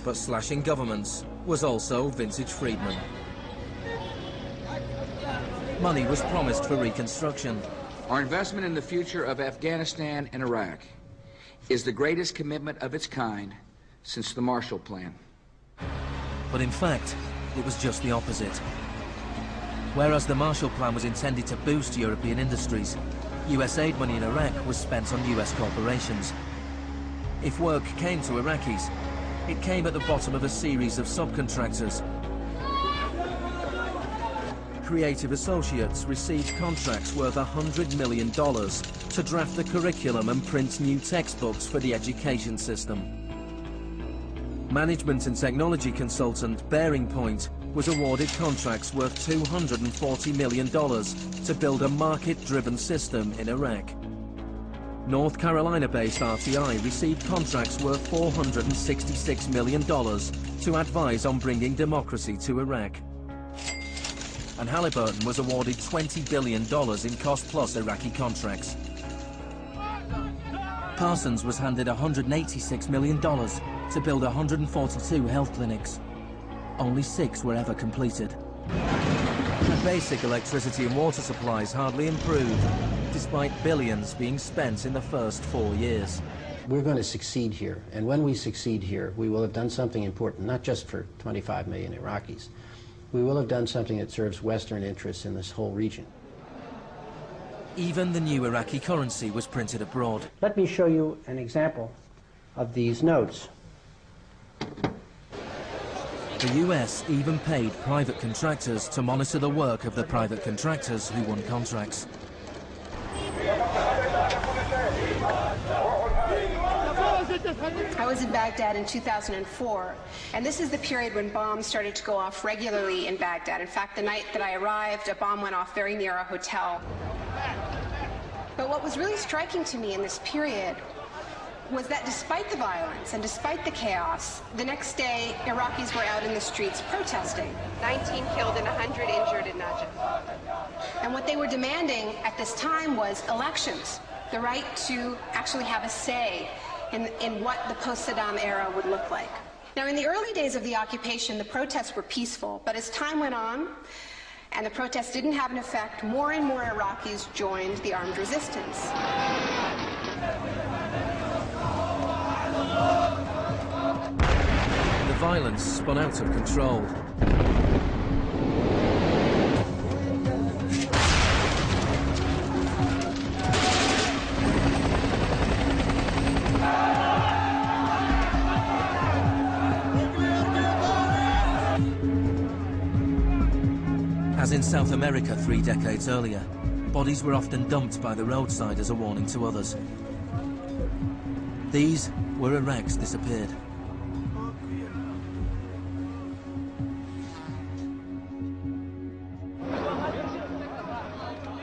but slashing governments was also vintage Friedman. Money was promised for reconstruction. Our investment in the future of Afghanistan and Iraq is the greatest commitment of its kind since the Marshall Plan. But in fact, it was just the opposite. Whereas the Marshall Plan was intended to boost European industries, US aid money in Iraq was spent on US corporations. If work came to Iraqis, it came at the bottom of a series of subcontractors. Creative associates received contracts worth $100 million to draft the curriculum and print new textbooks for the education system. Management and technology consultant Bearing Point was awarded contracts worth $240 million to build a market-driven system in Iraq. North Carolina-based RTI received contracts worth $466 million to advise on bringing democracy to Iraq. And Halliburton was awarded $20 billion in cost-plus Iraqi contracts. Parsons was handed $186 million to build 142 health clinics. Only 6 were ever completed. And basic electricity and water supplies hardly improved, despite billions being spent in the first 4 years. We're going to succeed here, and when we succeed here, we will have done something important, not just for 25 million Iraqis. We will have done something that serves Western interests in this whole region. Even the new Iraqi currency was printed abroad. Let me show you an example of these notes. The US even paid private contractors to monitor the work of the private contractors who won contracts. I was in Baghdad in 2004, and this is the period when bombs started to go off regularly in Baghdad. In fact, the night that I arrived, a bomb went off very near a hotel. But what was really striking to me in this period was that despite the violence and despite the chaos, the next day, Iraqis were out in the streets protesting. 19 killed and 100 injured in Najaf. And what they were demanding at this time was elections, the right to actually have a say in what the post-Saddam era would look like. Now, in the early days of the occupation, the protests were peaceful, but as time went on, and the protests didn't have an effect, more and more Iraqis joined the armed resistance. The violence spun out of control. As in South America 3 decades earlier, bodies were often dumped by the roadside as a warning to others. These were Iraq's disappeared.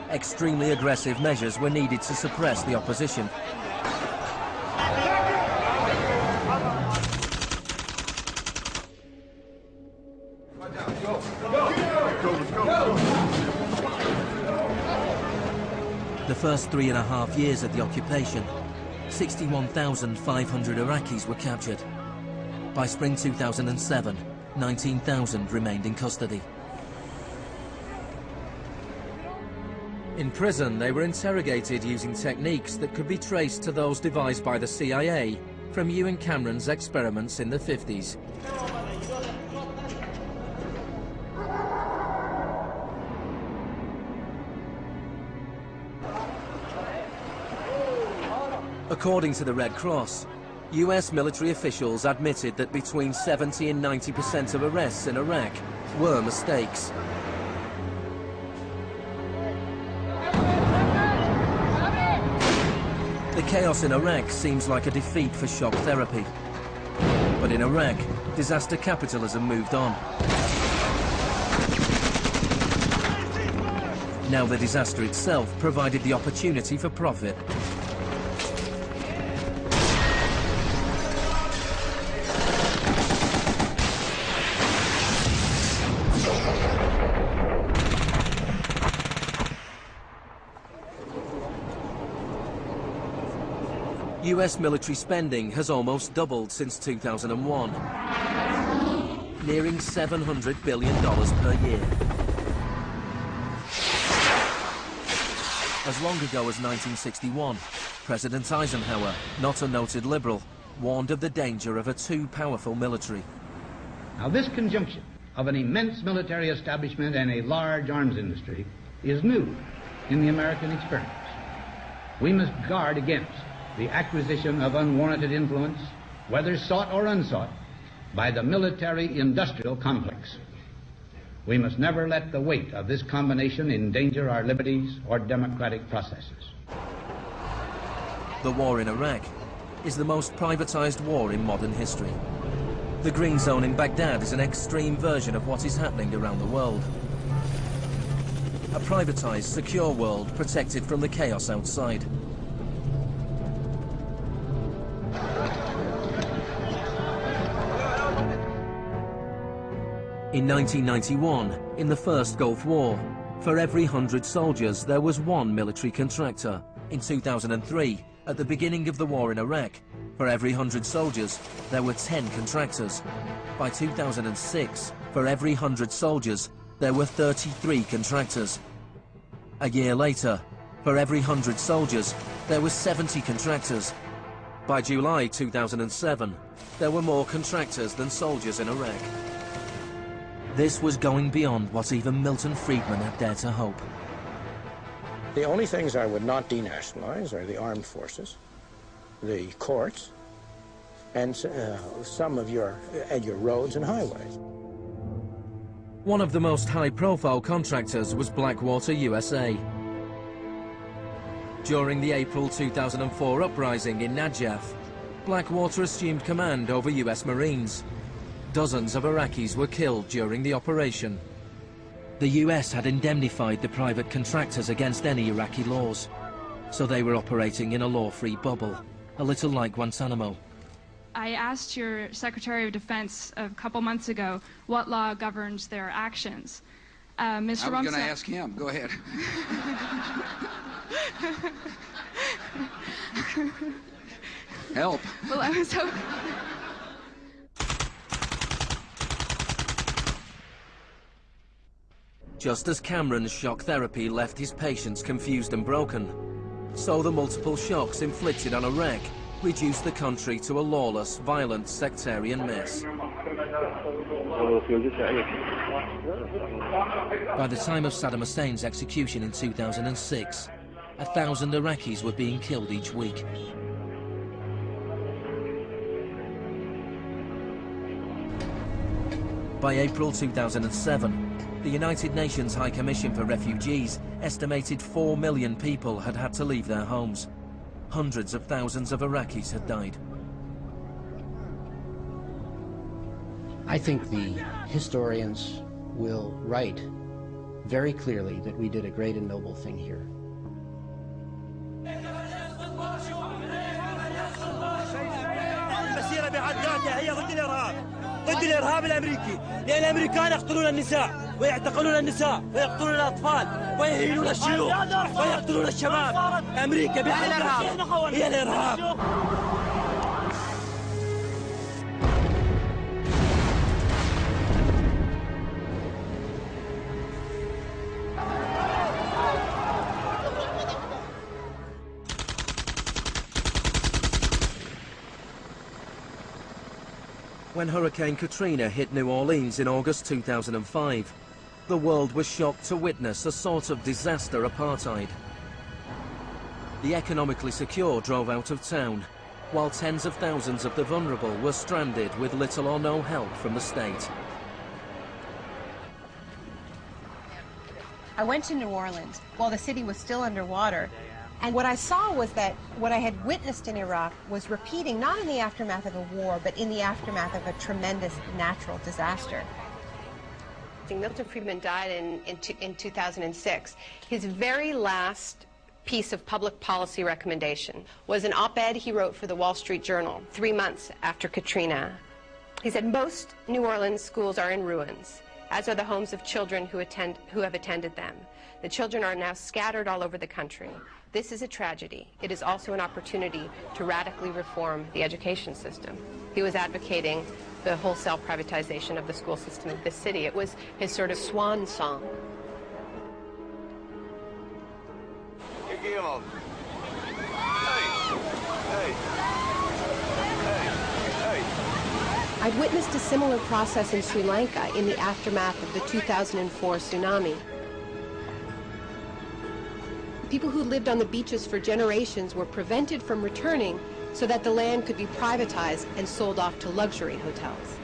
Extremely aggressive measures were needed to suppress the opposition. The first 3.5 years of the occupation, 61,500 Iraqis were captured. By spring 2007, 19,000 remained in custody. In prison, they were interrogated using techniques that could be traced to those devised by the CIA from Ewan Cameron's experiments in the 50s. According to the Red Cross, US military officials admitted that between 70 and 90% of arrests in Iraq were mistakes. The chaos in Iraq seems like a defeat for shock therapy. But in Iraq, disaster capitalism moved on. Now the disaster itself provided the opportunity for profit. US military spending has almost doubled since 2001, nearing $700 billion per year. As long ago as 1961, President Eisenhower, not a noted liberal, warned of the danger of a too powerful military. Now, this conjunction of an immense military establishment and a large arms industry is new in the American experience. We must guard against the acquisition of unwarranted influence, whether sought or unsought, by the military-industrial complex. We must never let the weight of this combination endanger our liberties or democratic processes. The war in Iraq is the most privatized war in modern history. The Green Zone in Baghdad is an extreme version of what is happening around the world. A privatized, secure world protected from the chaos outside. In 1991, in the First Gulf War, for every 100 soldiers there was one military contractor. In 2003, at the beginning of the war in Iraq, for every 100 soldiers there were 10 contractors. By 2006, for every 100 soldiers there were 33 contractors. A year later, for every 100 soldiers there were 70 contractors. By July 2007, there were more contractors than soldiers in Iraq. This was going beyond what even Milton Friedman had dared to hope. The only things I would not denationalize are the armed forces, the courts, and some of your roads and highways. One of the most high-profile contractors was Blackwater USA. During the April 2004 uprising in Najaf, Blackwater assumed command over US Marines. Dozens of Iraqis were killed during the operation. The US had indemnified the private contractors against any Iraqi laws, so they were operating in a law-free bubble, a little like Guantanamo. I asked your Secretary of Defense a couple months ago what law governs their actions. Mr. I was going to ask him. Go ahead. Help. Well, I was hoping... Just as Cameron's shock therapy left his patients confused and broken, so the multiple shocks inflicted on Iraq reduced the country to a lawless, violent, sectarian mess. By the time of Saddam Hussein's execution in 2006, 1,000 Iraqis were being killed each week. By April 2007, the United Nations High Commission for Refugees estimated 4 million people had had to leave their homes. Hundreds of thousands of Iraqis had died. I think the historians will write very clearly that we did a great and noble thing here. ضد الإرهاب الأمريكي، لأن الأمريكان يقتلون النساء ويعتقلون النساء ويقتلون الأطفال ويهينون الشيوخ ويقتلون الشباب. أمريكا بحقها هي الإرهاب. When Hurricane Katrina hit New Orleans in August 2005, the world was shocked to witness a sort of disaster apartheid. The economically secure drove out of town, while tens of thousands of the vulnerable were stranded with little or no help from the state. I went to New Orleans while the city was still underwater. And what I saw was that what I had witnessed in Iraq was repeating, not in the aftermath of a war, but in the aftermath of a tremendous natural disaster. Milton Friedman died in 2006. His very last piece of public policy recommendation was an op-ed he wrote for the Wall Street Journal 3 months after Katrina. He said, most New Orleans schools are in ruins, as are the homes of children who have attended them. The children are now scattered all over the country. This is a tragedy. It is also an opportunity to radically reform the education system. He was advocating the wholesale privatization of the school system of this city. It was his sort of swan song. I'd witnessed a similar process in Sri Lanka in the aftermath of the 2004 tsunami. People who lived on the beaches for generations were prevented from returning so that the land could be privatized and sold off to luxury hotels.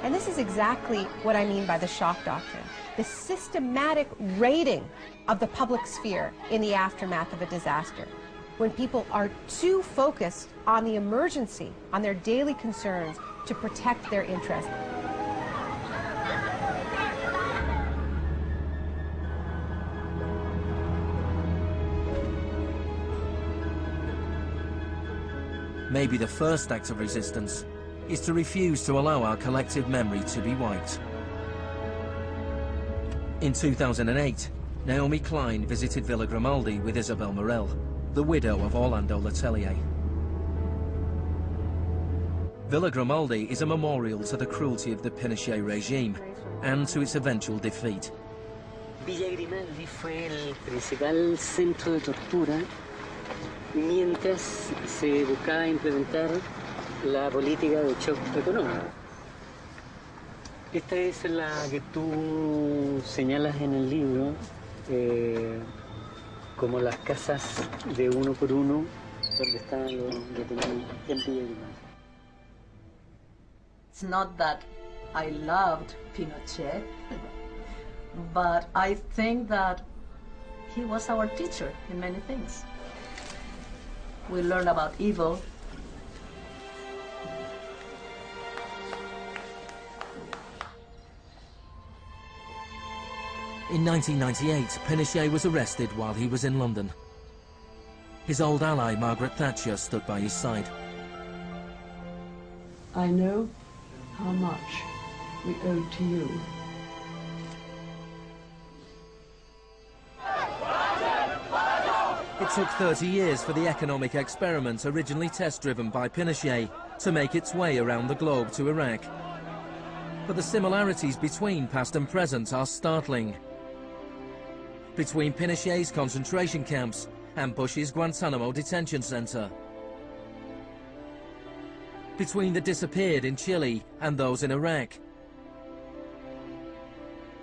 And this is exactly what I mean by the shock doctrine, the systematic raiding of the public sphere in the aftermath of a disaster, when people are too focused on the emergency, on their daily concerns, to protect their interests. Maybe the first act of resistance is to refuse to allow our collective memory to be wiped. In 2008, Naomi Klein visited Villa Grimaldi with Isabel Morel, the widow of Orlando Letelier. Villa Grimaldi is a memorial to the cruelty of the Pinochet regime and to its eventual defeat. Villa Grimaldi fue el principal centro de tortura mientras se buscaba implementar la política de shock económico. Esta es la que tú señalas en el libro como las casas de uno por uno donde estaban los detenidos en Villa Grimaldi. It's not that I loved Pinochet, but I think that he was our teacher in many things. We learned about evil. In 1998, Pinochet was arrested while he was in London. His old ally, Margaret Thatcher, stood by his side. I know how much we owe to you. It took 30 years for the economic experiment originally test-driven by Pinochet to make its way around the globe to Iraq. But the similarities between past and present are startling. between Pinochet's concentration camps and Bush's Guantanamo detention center, between the disappeared in Chile and those in Iraq,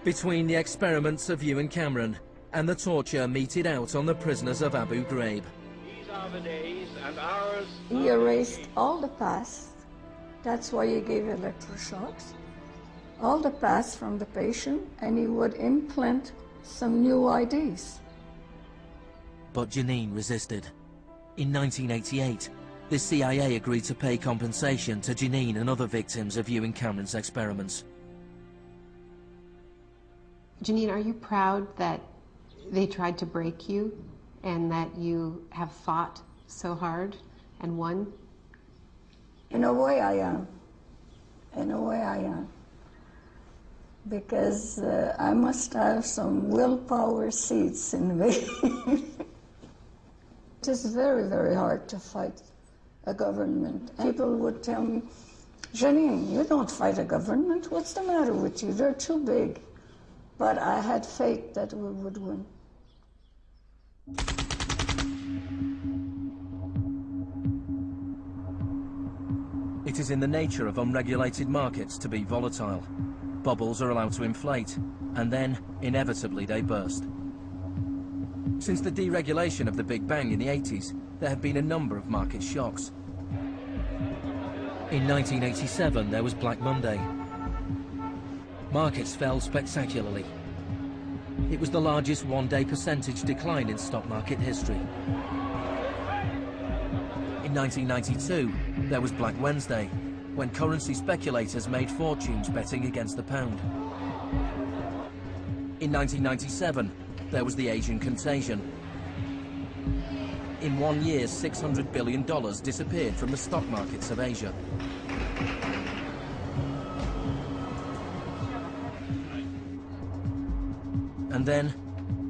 between the experiments of Ewan Cameron and the torture meted out on the prisoners of Abu Ghraib. These are the days and hours. He erased all the past. That's why he gave electroshocks. All the past from the patient, and he would implant some new ideas. But Janine resisted. In 1988, the CIA agreed to pay compensation to Janine and other victims of Ewan Cameron's experiments. Janine, are you proud that they tried to break you and that you have fought so hard and won? In a way I am. In a way I am. Because I must have some willpower seeds in me. It is very, very hard to fight a government. People would tell me, Janine, you don't fight a government. What's the matter with you? They're too big. But I had faith that we would win. It is in the nature of unregulated markets to be volatile. Bubbles are allowed to inflate, and then, inevitably, they burst. Since the deregulation of the Big Bang in the 80s, there have been a number of market shocks. In 1987, there was Black Monday. Markets fell spectacularly. It was the largest one-day percentage decline in stock market history. In 1992, there was Black Wednesday, when currency speculators made fortunes betting against the pound. In 1997, there was the Asian contagion. In 1 year, $600 billion disappeared from the stock markets of Asia. And then,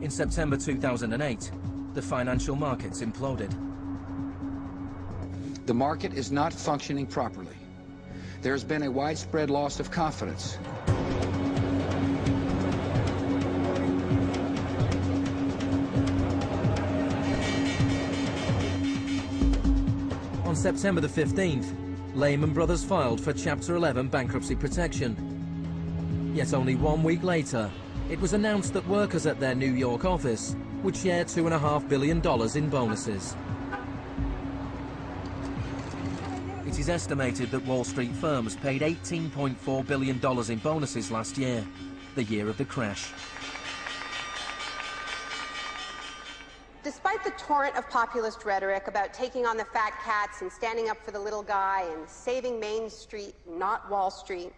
in September 2008, the financial markets imploded. The market is not functioning properly. There has been a widespread loss of confidence. On September the 15th, Lehman Brothers filed for Chapter 11 bankruptcy protection. Yet only 1 week later, it was announced that workers at their New York office would share $2.5 billion in bonuses. It is estimated that Wall Street firms paid $18.4 billion in bonuses last year, the year of the crash. Despite the torrent of populist rhetoric about taking on the fat cats and standing up for the little guy and saving Main Street, not Wall Street,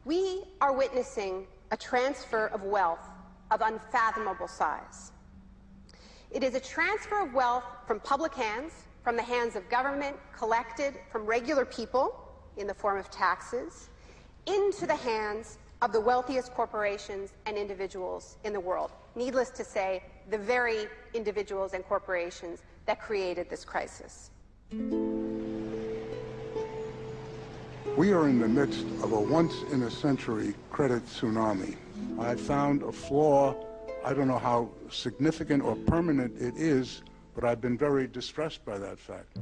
we are witnessing a transfer of wealth of unfathomable size. It is a transfer of wealth from public hands, from the hands of government, collected from regular people in the form of taxes, into the hands of the wealthiest corporations and individuals in the world. Needless to say, the very individuals and corporations that created this crisis. We are in the midst of a once-in-a-century credit tsunami. I found a flaw. I don't know how significant or permanent it is, but I've been very distressed by that fact.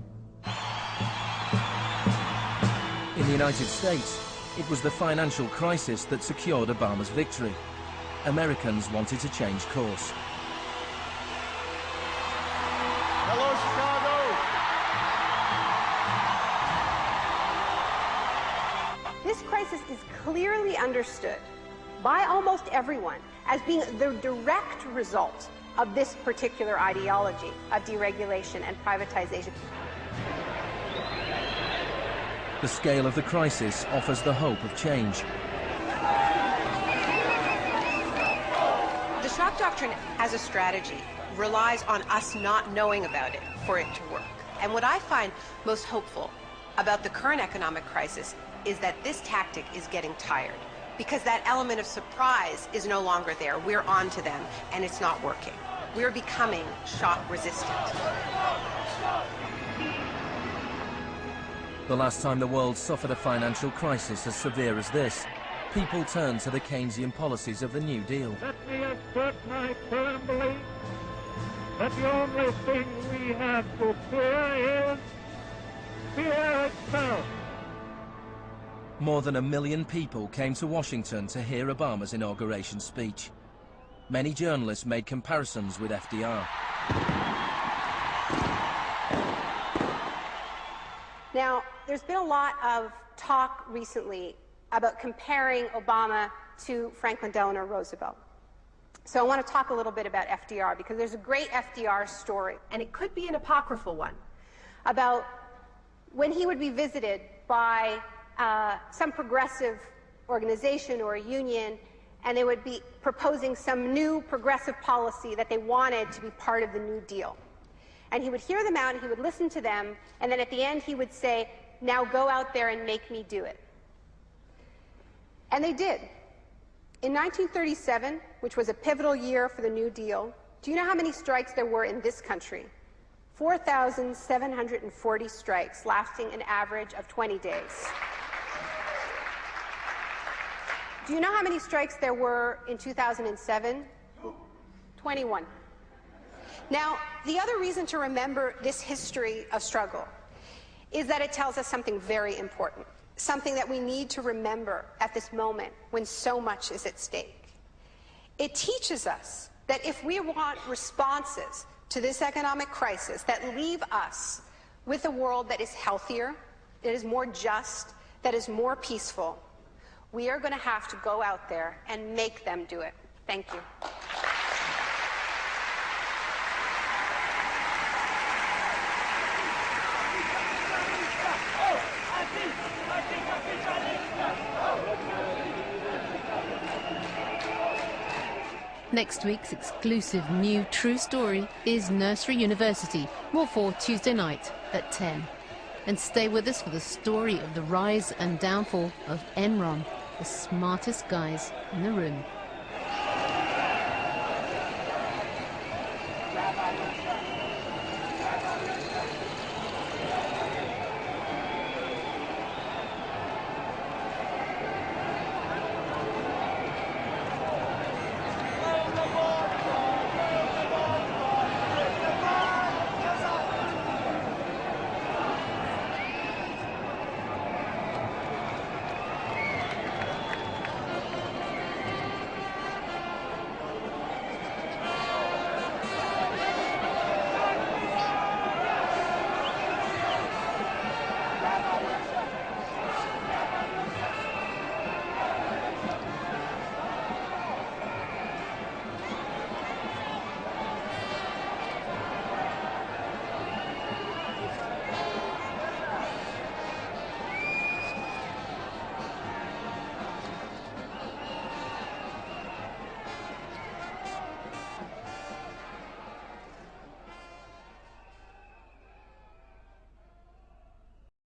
In the United States, it was the financial crisis that secured Obama's victory. Americans wanted to change course. Hello, Chicago! This crisis is clearly understood by almost everyone as being the direct result of this particular ideology of deregulation and privatization. The scale of the crisis offers the hope of change. The shock doctrine as a strategy relies on us not knowing about it for it to work. And what I find most hopeful about the current economic crisis is that this tactic is getting tired, because that element of surprise is no longer there. We're on to them, and it's not working. We're becoming shock resistant. The last time the world suffered a financial crisis as severe as this, people turned to the Keynesian policies of the New Deal. Let me assert my firm belief that the only thing we have to fear is fear itself. More than 1 million people came to Washington to hear Obama's inauguration speech. Many journalists made comparisons with FDR. Now, there's been a lot of talk recently about comparing Obama to Franklin Delano Roosevelt. So I want to talk a little bit about FDR, because there's a great FDR story, and it could be an apocryphal one, about when he would be visited by some progressive organization or a union, and they would be proposing some new progressive policy that they wanted to be part of the New Deal. And he would hear them out, and he would listen to them, and then at the end he would say, "Now go out there and make me do it." And they did. In 1937, which was a pivotal year for the New Deal, do you know how many strikes there were in this country? 4,740 strikes, lasting an average of 20 days. Do you know how many strikes there were in 2007? 21. Now, the other reason to remember this history of struggle is that it tells us something very important, something that we need to remember at this moment when so much is at stake. It teaches us that if we want responses to this economic crisis that leave us with a world that is healthier, that is more just, that is more peaceful, we are going to have to go out there and make them do it. Thank you. Next week's exclusive new true story is Nursery University, more for Tuesday night at 10. And stay with us for the story of the rise and downfall of Enron, the smartest guys in the room.